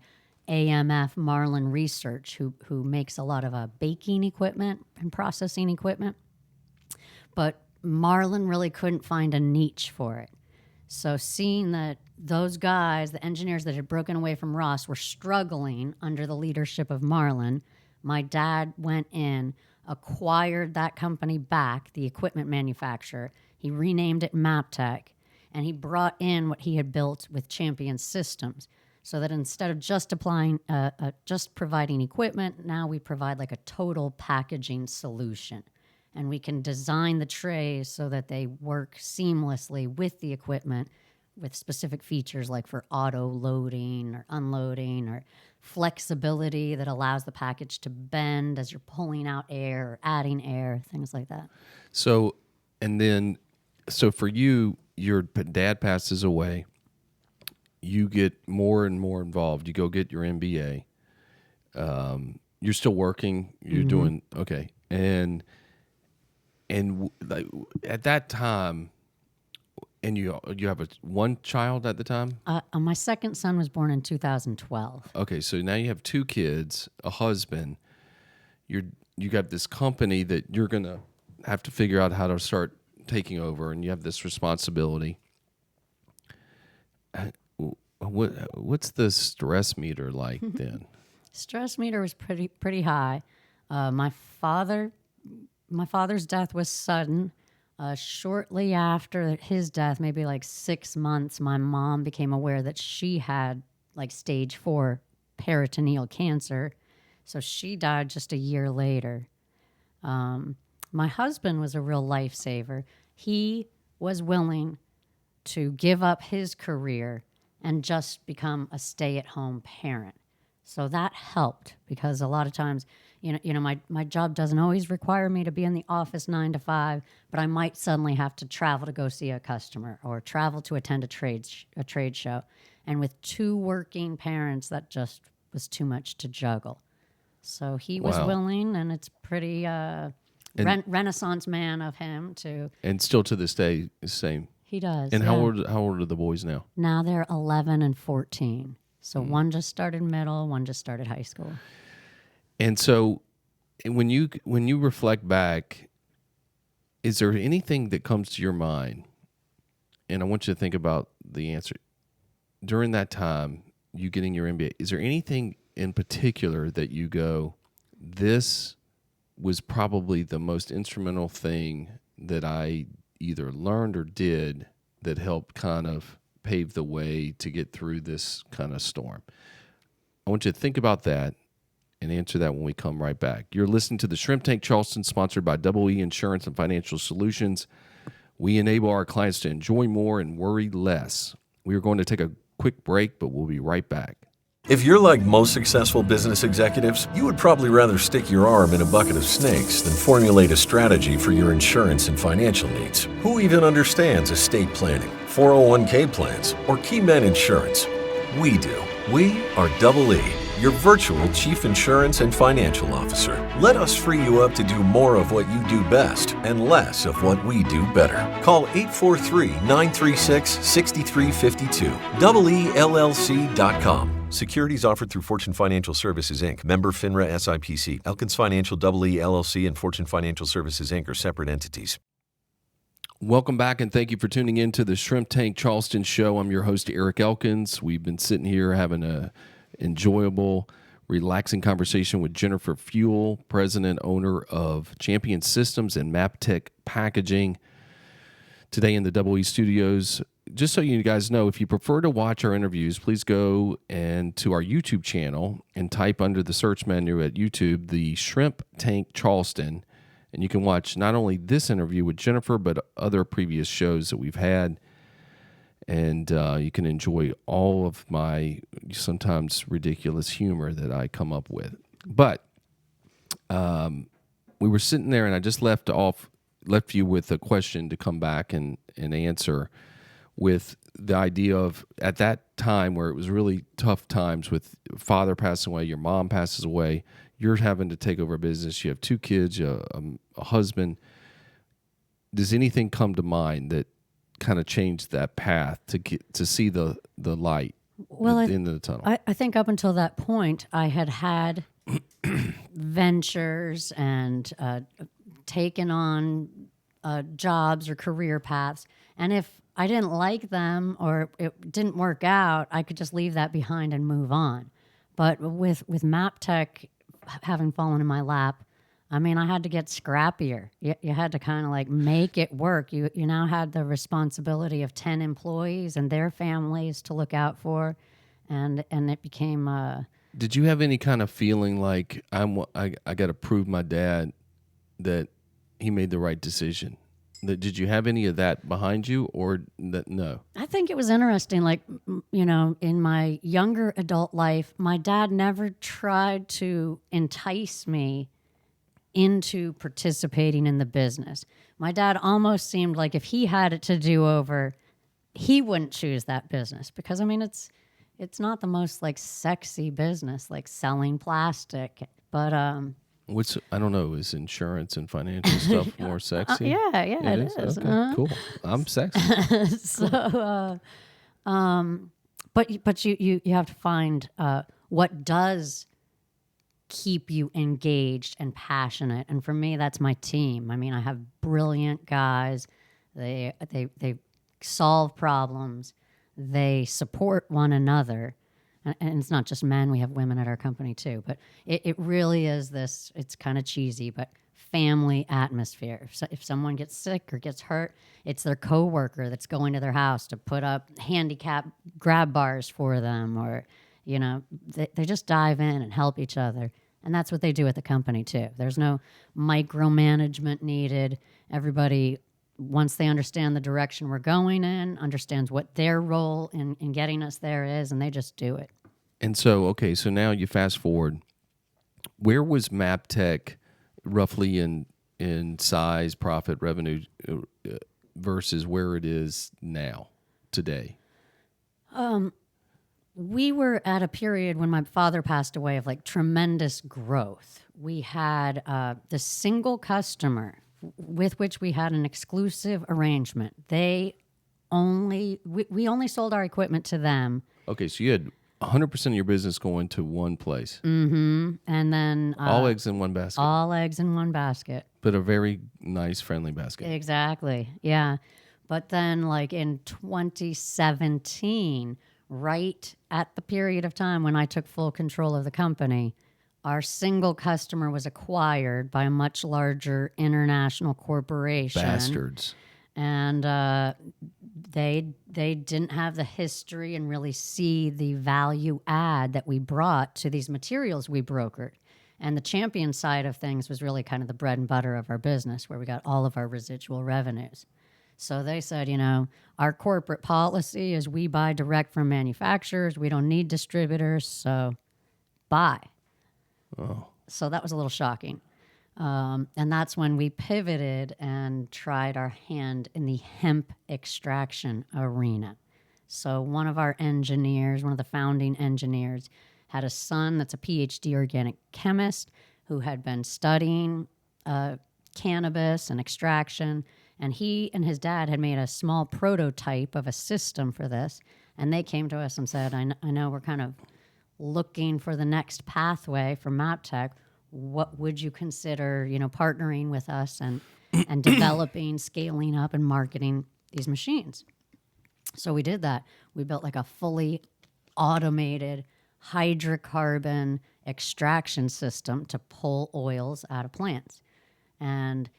AMF Marlin Research, who makes a lot of baking equipment and processing equipment. But Marlin really couldn't find a niche for it. So seeing that those guys, the engineers that had broken away from Ross, were struggling under the leadership of Marlin, my dad went in, acquired that company back, the equipment manufacturer. He renamed it MAPTech, and he brought in what he had built with Champion Systems, so that instead of just providing equipment, now we provide like a total packaging solution. And we can design the trays so that they work seamlessly with the equipment with specific features like for auto loading or unloading or flexibility that allows the package to bend as you're pulling out air or adding air, things like that. So for you, your dad passes away. You get more and more involved. You go get your MBA. You're still working. You're doing okay. And at that time, and you have one child at the time? My second son was born in 2012. Okay, so now you have 2 kids, a husband. You got this company that you're going to have to figure out how to start taking over, and you have this responsibility. What's the stress meter like then? Stress meter was pretty high. My father's death was sudden. Shortly after his death, maybe like 6 months, my mom became aware that she had like stage 4 peritoneal cancer. So she died just a year later. My husband was a real lifesaver. He was willing to give up his career and just become a stay-at-home parent. So that helped because a lot of times, my job doesn't always require me to be in the office 9 to 5, but I might suddenly have to travel to go see a customer or travel to attend a trade show. And with 2 working parents, that just was too much to juggle. So he was willing, and it's pretty Renaissance man of him to. And still to this day, the same. He does. And how old are the boys now? Now they're 11 and 14. So one just started middle, one just started high school. And so when you reflect back, is there anything that comes to your mind? And I want you to think about the answer. During that time, you getting your MBA, is there anything in particular that you go, this was probably the most instrumental thing that I either learned or did that helped kind of pave the way to get through this kind of storm? I want you to think about that and answer that when we come right back. You're listening to the Shrimp Tank Charleston, sponsored by Double E Insurance and Financial Solutions. We enable our clients to enjoy more and worry less. We are going to take a quick break, but we'll be right back. If you're like most successful business executives, you would probably rather stick your arm in a bucket of snakes than formulate a strategy for your insurance and financial needs. Who even understands estate planning, 401k plans, or key man insurance? We do. We are Double E, your virtual Chief Insurance and Financial Officer. Let us free you up to do more of what you do best and less of what we do better. Call 843-936-6352. DoubleELLC.com. Securities offered through Fortune Financial Services, Inc., member FINRA SIPC. Elkins Financial, Double E LLC, and Fortune Financial Services, Inc. are separate entities. Welcome back, and thank you for tuning in to the Shrimp Tank Charleston Show. I'm your host, Eric Elkins. We've been sitting here having a enjoyable, relaxing conversation with Jennifer Pfuhl, president, owner of Champion Systems and MAPTech Packaging. today in the Double E Studios. Just so you guys know, if you prefer to watch our interviews, please go and to our YouTube channel and type under the search menu at YouTube the Shrimp Tank Charleston, and you can watch not only this interview with Jennifer but other previous shows that we've had, and you can enjoy all of my sometimes ridiculous humor that I come up with. But we were sitting there, and I just left you with a question to come back and answer, with the idea of, at that time where it was really tough times with father passing away, your mom passes away, you're having to take over a business, you have 2 kids, a husband. Does anything come to mind that kind of changed that path to see the light at the end of the tunnel? I think up until that point, I had ventures and taken on jobs or career paths, and if I didn't like them or it didn't work out, I could just leave that behind and move on. But with MAPTech having fallen in my lap, I mean, I had to get scrappier. You had to kind of like make it work. You now had the responsibility of 10 employees and their families to look out for, and it became. Did you have any kind of feeling like I got to prove my dad that he made the right decision? Did you have any of that behind you, or that? No? I think it was interesting. Like, in my younger adult life, my dad never tried to entice me into participating in the business. My dad almost seemed like if he had it to do over, he wouldn't choose that business, because I mean it's not the most like sexy business, like selling plastic, but I don't know, is insurance and financial stuff more sexy? yeah, it is. Okay, cool. I'm sexy. So, but you have to find what does keep you engaged and passionate, and for me, that's my team. I mean, I have brilliant guys. They solve problems. They support one another. And it's not just men. We have women at our company too. But it really is this, it's kind of cheesy, but family atmosphere. If someone gets sick or gets hurt, it's their coworker that's going to their house to put up handicap grab bars for them, or, they just dive in and help each other. And that's what they do at the company too. There's no micromanagement needed. Everybody, once they understand the direction we're going in, understands what their role in getting us there is, and they just do it. And so now you fast forward. Where was MAPTech roughly in size, profit, revenue versus where it is now, today? We were at a period when my father passed away of like tremendous growth. We had the single customer with which we had an exclusive arrangement. We only sold our equipment to them. Okay, so you had 100% of your business going to one place. Mm-hmm. And then all eggs in one basket. All eggs in one basket. But a very nice, friendly basket. Exactly. Yeah. But then, like in 2017, right at the period of time when I took full control of the company, our single customer was acquired by a much larger international corporation. Bastards. And they didn't have the history and really see the value add that we brought to these materials we brokered. And the champion side of things was really kind of the bread and butter of our business, where we got all of our residual revenues. So they said, our corporate policy is we buy direct from manufacturers. We don't need distributors, so buy. Oh. So that was a little shocking. And that's when we pivoted and tried our hand in the hemp extraction arena. So one of our engineers, one of the founding engineers, had a son that's a PhD organic chemist who had been studying cannabis and extraction. And he and his dad had made a small prototype of a system for this. And they came to us and said, I know we're kind of looking for the next pathway for MAPTech. What would you consider, partnering with us and developing, scaling up, and marketing these machines? So we did that. We built like a fully automated hydrocarbon extraction system to pull oils out of plants. And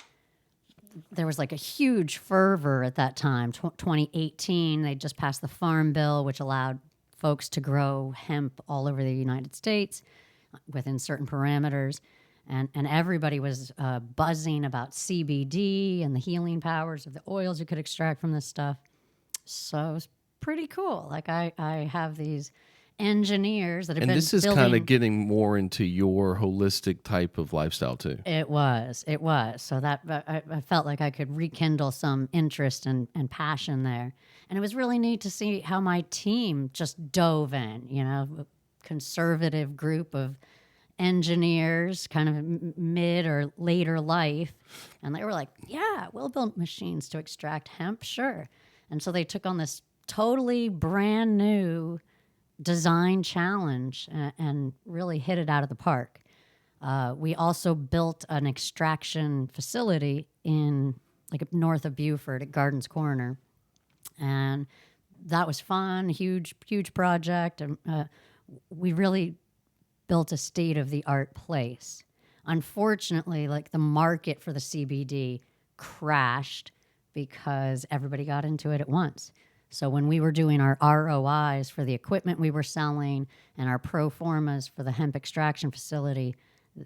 there was like a huge fervor at that time. 2018, they just passed the Farm Bill, which allowed folks to grow hemp all over the United States within certain parameters. And everybody was buzzing about CBD and the healing powers of the oils you could extract from this stuff. So it was pretty cool. Like I have these engineers that have And been this is building. kind of getting more into your holistic type of lifestyle too. It was. So that I felt like I could rekindle some interest and passion there. And it was really neat to see how my team just dove in, a conservative group of engineers, kind of mid or later life. And they were like, yeah, we'll build machines to extract hemp, sure. And so they took on this totally brand new design challenge and really hit it out of the park. We also built an extraction facility in like north of Beaufort at Gardens Corner. And that was fun, huge project. And we really built a state-of-the-art place. Unfortunately, like the market for the CBD crashed because everybody got into it at once. So when we were doing our ROIs for the equipment we were selling and our pro formas for the hemp extraction facility,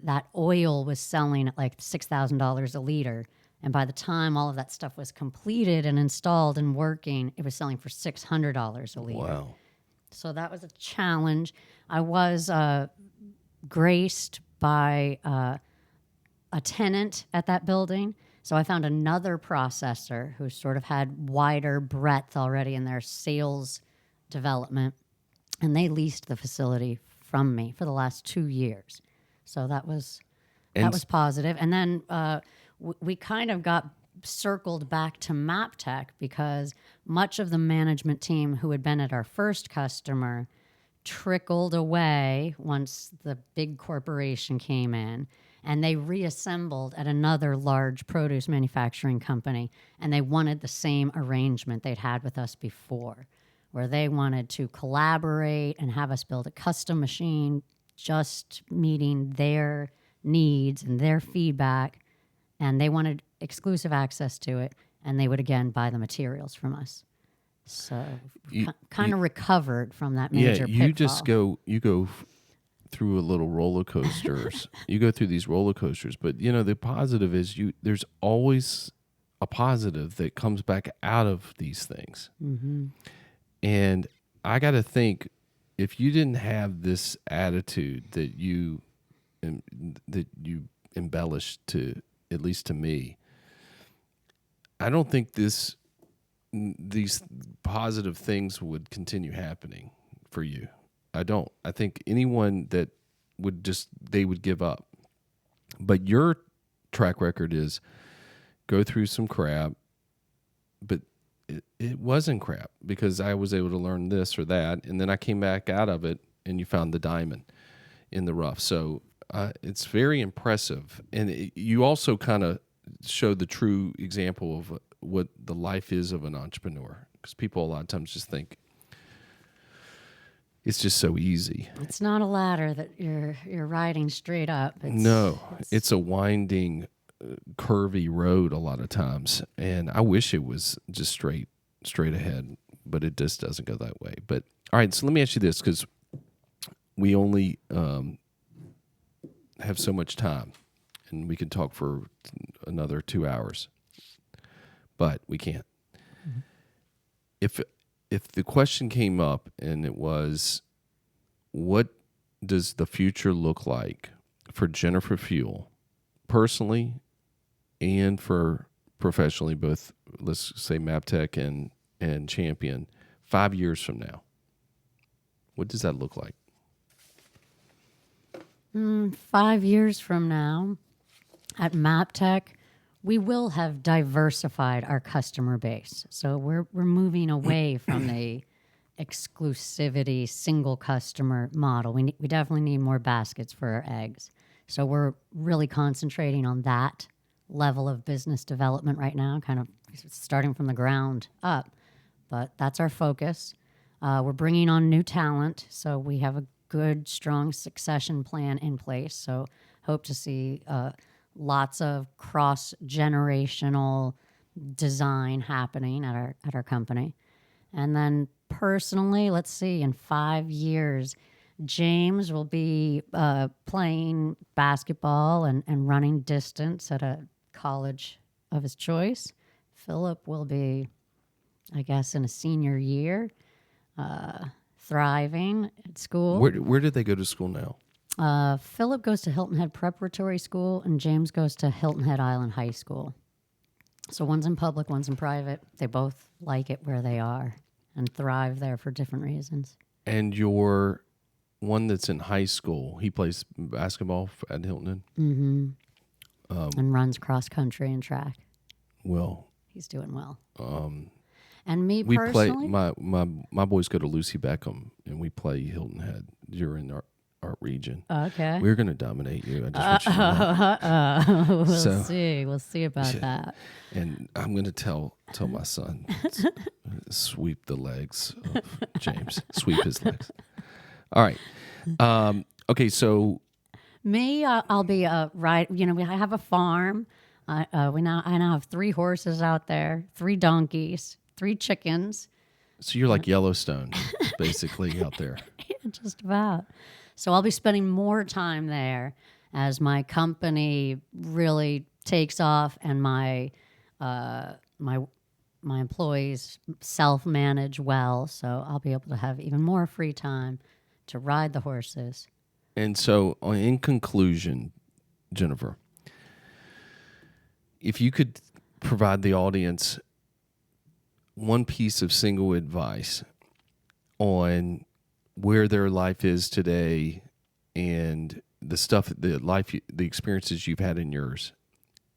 that oil was selling at like $6,000 a liter. And by the time all of that stuff was completed and installed and working, it was selling for $600 a liter. Wow. So that was a challenge. I was graced by a tenant at that building. So I found another processor who sort of had wider breadth already in their sales development. And they leased the facility from me for the last 2 years. So that was positive. And then we kind of got circled back to MAPTech because much of the management team who had been at our first customer trickled away once the big corporation came in, and they reassembled at another large produce manufacturing company, and they wanted the same arrangement they'd had with us before, where they wanted to collaborate and have us build a custom machine just meeting their needs and their feedback, and they wanted exclusive access to it, and they would again buy the materials from us. So kind of recovered from that major pitfall. You go through a little roller coasters. You go through these roller coasters, but the positive is there's always a positive that comes back out of these things. Mm-hmm. And I got to think, if you didn't have this attitude that you embellished to, at least to me, I don't think these positive things would continue happening for you. I don't. I think anyone that they would give up. But your track record is go through some crap, but it wasn't crap because I was able to learn this or that, and then I came back out of it, and you found the diamond in the rough. So it's very impressive. And you also kind of showed the true example of what the life is of an entrepreneur, because people a lot of times just think it's just so easy. It's not a ladder that you're riding straight up. It's a winding, curvy road a lot of times, and I wish it was just straight ahead, but it just doesn't go that way. But all right, so let me ask you this, because we only have so much time, and we can talk for another 2 hours, but we can't. Mm-hmm. If the question came up and it was, what does the future look like for Jennifer Pfuhl, personally and for professionally, both, let's say MAPTech and Champion, 5 years from now, what does that look like? 5 years from now, at MAPTech, we will have diversified our customer base. So we're moving away from the exclusivity single customer model. We definitely need more baskets for our eggs. So we're really concentrating on that level of business development right now, kind of starting from the ground up. But that's our focus. We're bringing on new talent, so we have a good, strong succession plan in place. So hope to see lots of cross-generational design happening at our company. And then personally, let's see, in 5 years, James will be playing basketball and running distance at a college of his choice. Philip will be, I guess, in a senior year, thriving at school. Where did they go to school now? Philip goes to Hilton Head Preparatory School, and James goes to Hilton Head Island High School. So one's in public, one's in private. They both like it where they are and thrive there for different reasons. And your one that's in high school, he plays basketball at Hilton Head? Mm-hmm. And runs cross country and track. Well, he's doing well. And me we personally, play. My boys go to Lucy Beckham, and we play Hilton Head. You're in our region. Okay. We're going to dominate you. I just want you to know. We'll see. We'll see about that. And I'm going to tell my son, sweep the legs of James. Sweep his legs. All right. Okay, so me, I'll be right. I have a farm. I now have 3 horses out there, 3 donkeys, 3 chickens. So you're like Yellowstone, basically, out there. Yeah, just about. So I'll be spending more time there as my company really takes off and my employees self-manage well. So I'll be able to have even more free time to ride the horses. And so, in conclusion, Jennifer, if you could provide the audience one piece of single advice on where their life is today and the experiences you've had in yours,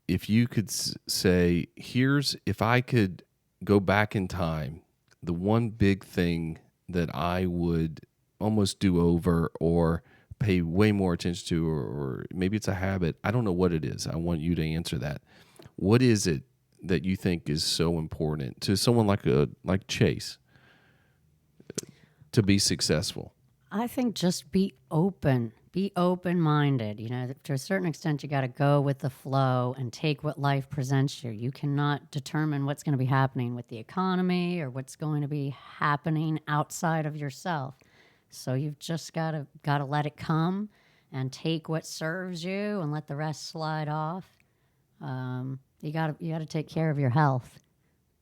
if you could say, if I could go back in time, the one big thing that I would almost do over or pay way more attention to, or maybe it's a habit, I don't know what it is. I want you to answer that. What is it that you think is so important to someone like Chase to be successful? I think just be open. Be open-minded. To a certain extent, you got to go with the flow and take what life presents you. You cannot determine what's going to be happening with the economy or what's going to be happening outside of yourself. So you've just got to let it come and take what serves you and let the rest slide off. You got to take care of your health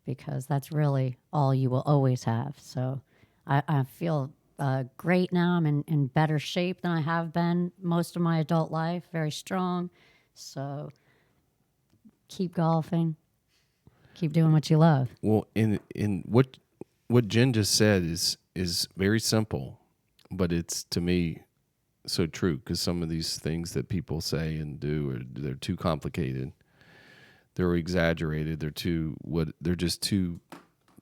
because that's really all you will always have. So I feel great now. I'm in better shape than I have been most of my adult life, very strong. So keep golfing, keep doing what you love. Well, in what Jen just said is very simple, but it's, to me, so true, because some of these things that people say and do, they're too complicated. They're exaggerated. They're just too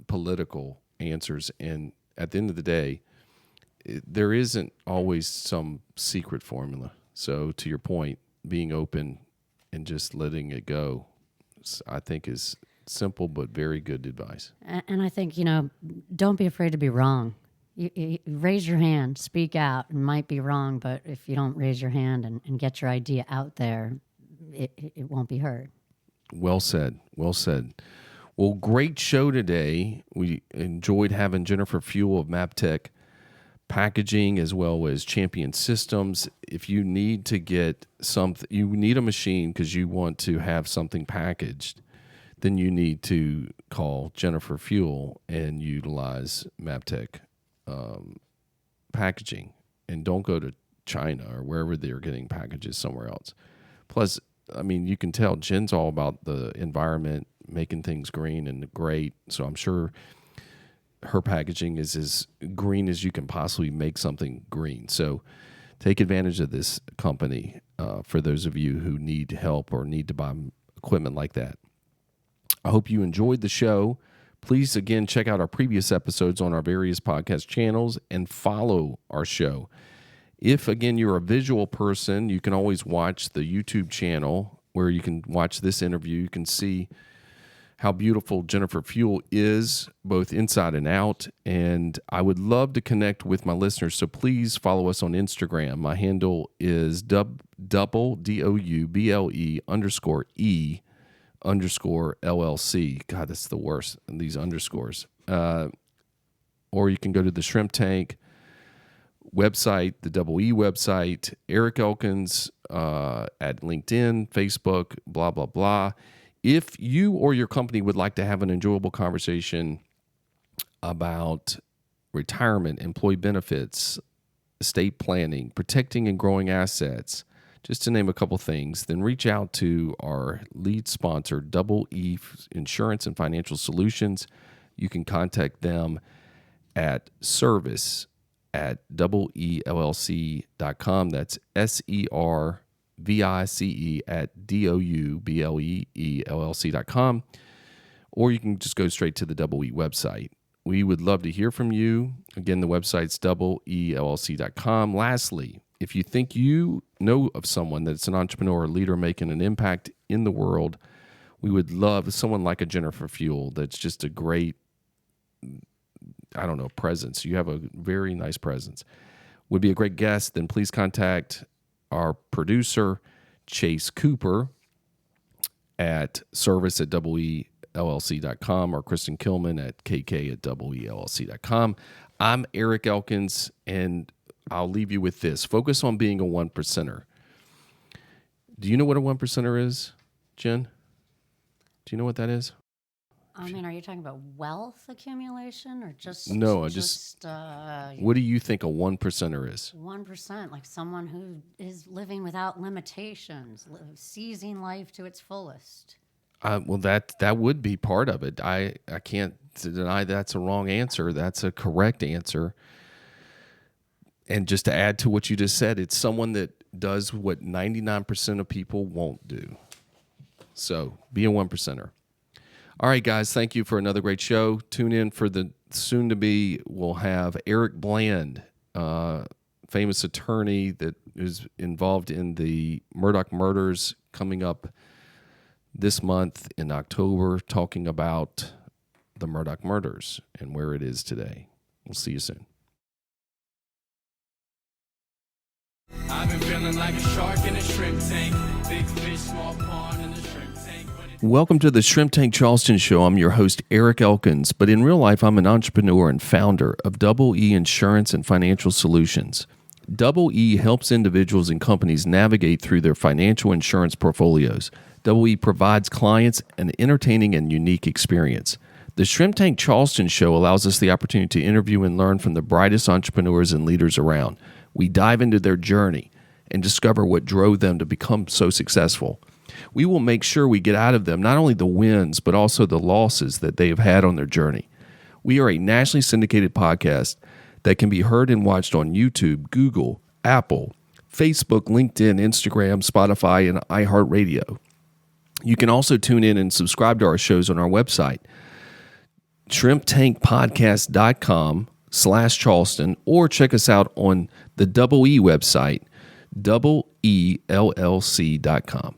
political answers. And at the end of the day, there isn't always some secret formula. So to your point, being open and just letting it go, I think is simple but very good advice. And I think, don't be afraid to be wrong. You raise your hand, speak out. It might be wrong, but if you don't raise your hand and get your idea out there, it won't be heard. Well said. Well said. Well, great show today. We enjoyed having Jennifer Pfuhl of MAPTech Packaging as well as Champion Systems. If you need to get something, you need a machine because you want to have something packaged, then you need to call Jennifer Pfuhl and utilize MAPTech packaging, and don't go to China or wherever they're getting packages somewhere else. Plus, I mean, you can tell Jen's all about the environment, making things green and great. So I'm sure her packaging is as green as you can possibly make something green. So take advantage of this company for those of you who need help or need to buy equipment like that. I hope you enjoyed the show. Please, again, check out our previous episodes on our various podcast channels and follow our show. If, again, you're a visual person, you can always watch the YouTube channel where you can watch this interview. You can see how beautiful Jennifer Pfuhl is, both inside and out. And I would love to connect with my listeners, so please follow us on Instagram. My handle is double DOUBLE _E _LLC. God, that's the worst, these underscores. Or you can go to the Shrimp Tank website, the Double E website, Eric Elkins at LinkedIn, Facebook, blah, blah, blah. If you or your company would like to have an enjoyable conversation about retirement, employee benefits, estate planning, protecting and growing assets, just to name a couple things, then reach out to our lead sponsor, Double E Insurance and Financial Solutions. You can contact them at service@doublellc.com. That's SERVICE @DOUBLEELLC.com. Or you can just go straight to the Double E website. We would love to hear from you. Again, the website's doublellc.com. Lastly, if you think you know of someone that's an entrepreneur or leader making an impact in the world, we would love someone like a Jennifer Pfuhl that's just a great, presence. You have a very nice presence. Would be a great guest, then please contact our producer, Chase Cooper, at service@doublellc.com, or Kristen Killman at kk@doublellc.com. I'm Eric Elkins, and I'll leave you with this. Focus on being a one percenter. Do you know what a one percenter is, Jen? Do you know what that is? I mean, are you talking about wealth accumulation or just No, what do you think a one percenter is? 1%, like someone who is living without limitations, seizing life to its fullest? Well, that would be part of it. I can't deny that's a wrong answer. That's a correct answer. And just to add to what you just said, it's someone that does what 99% of people won't do. So be a one percenter. All right, guys, thank you for another great show. Tune in for the soon-to-be, we'll have Eric Bland, famous attorney that is involved in the Murdaugh murders, coming up this month in October, talking about the Murdaugh murders and where it is today. We'll see you soon. I've been feeling like a shark in a shrimp tank. Big fish, small pond in the shrimp tank. Welcome to the Shrimp Tank Charleston Show. I'm your host, Eric Elkins, but in real life, I'm an entrepreneur and founder of Double E Insurance and Financial Solutions. Double E helps individuals and companies navigate through their financial insurance portfolios. Double E provides clients an entertaining and unique experience. The Shrimp Tank Charleston Show allows us the opportunity to interview and learn from the brightest entrepreneurs and leaders around. We dive into their journey and discover what drove them to become so successful. We will make sure we get out of them not only the wins, but also the losses that they have had on their journey. We are a nationally syndicated podcast that can be heard and watched on YouTube, Google, Apple, Facebook, LinkedIn, Instagram, Spotify, and iHeartRadio. You can also tune in and subscribe to our shows on our website, shrimptankpodcast.com/Charleston, or check us out on the Double E website, doublellc.com.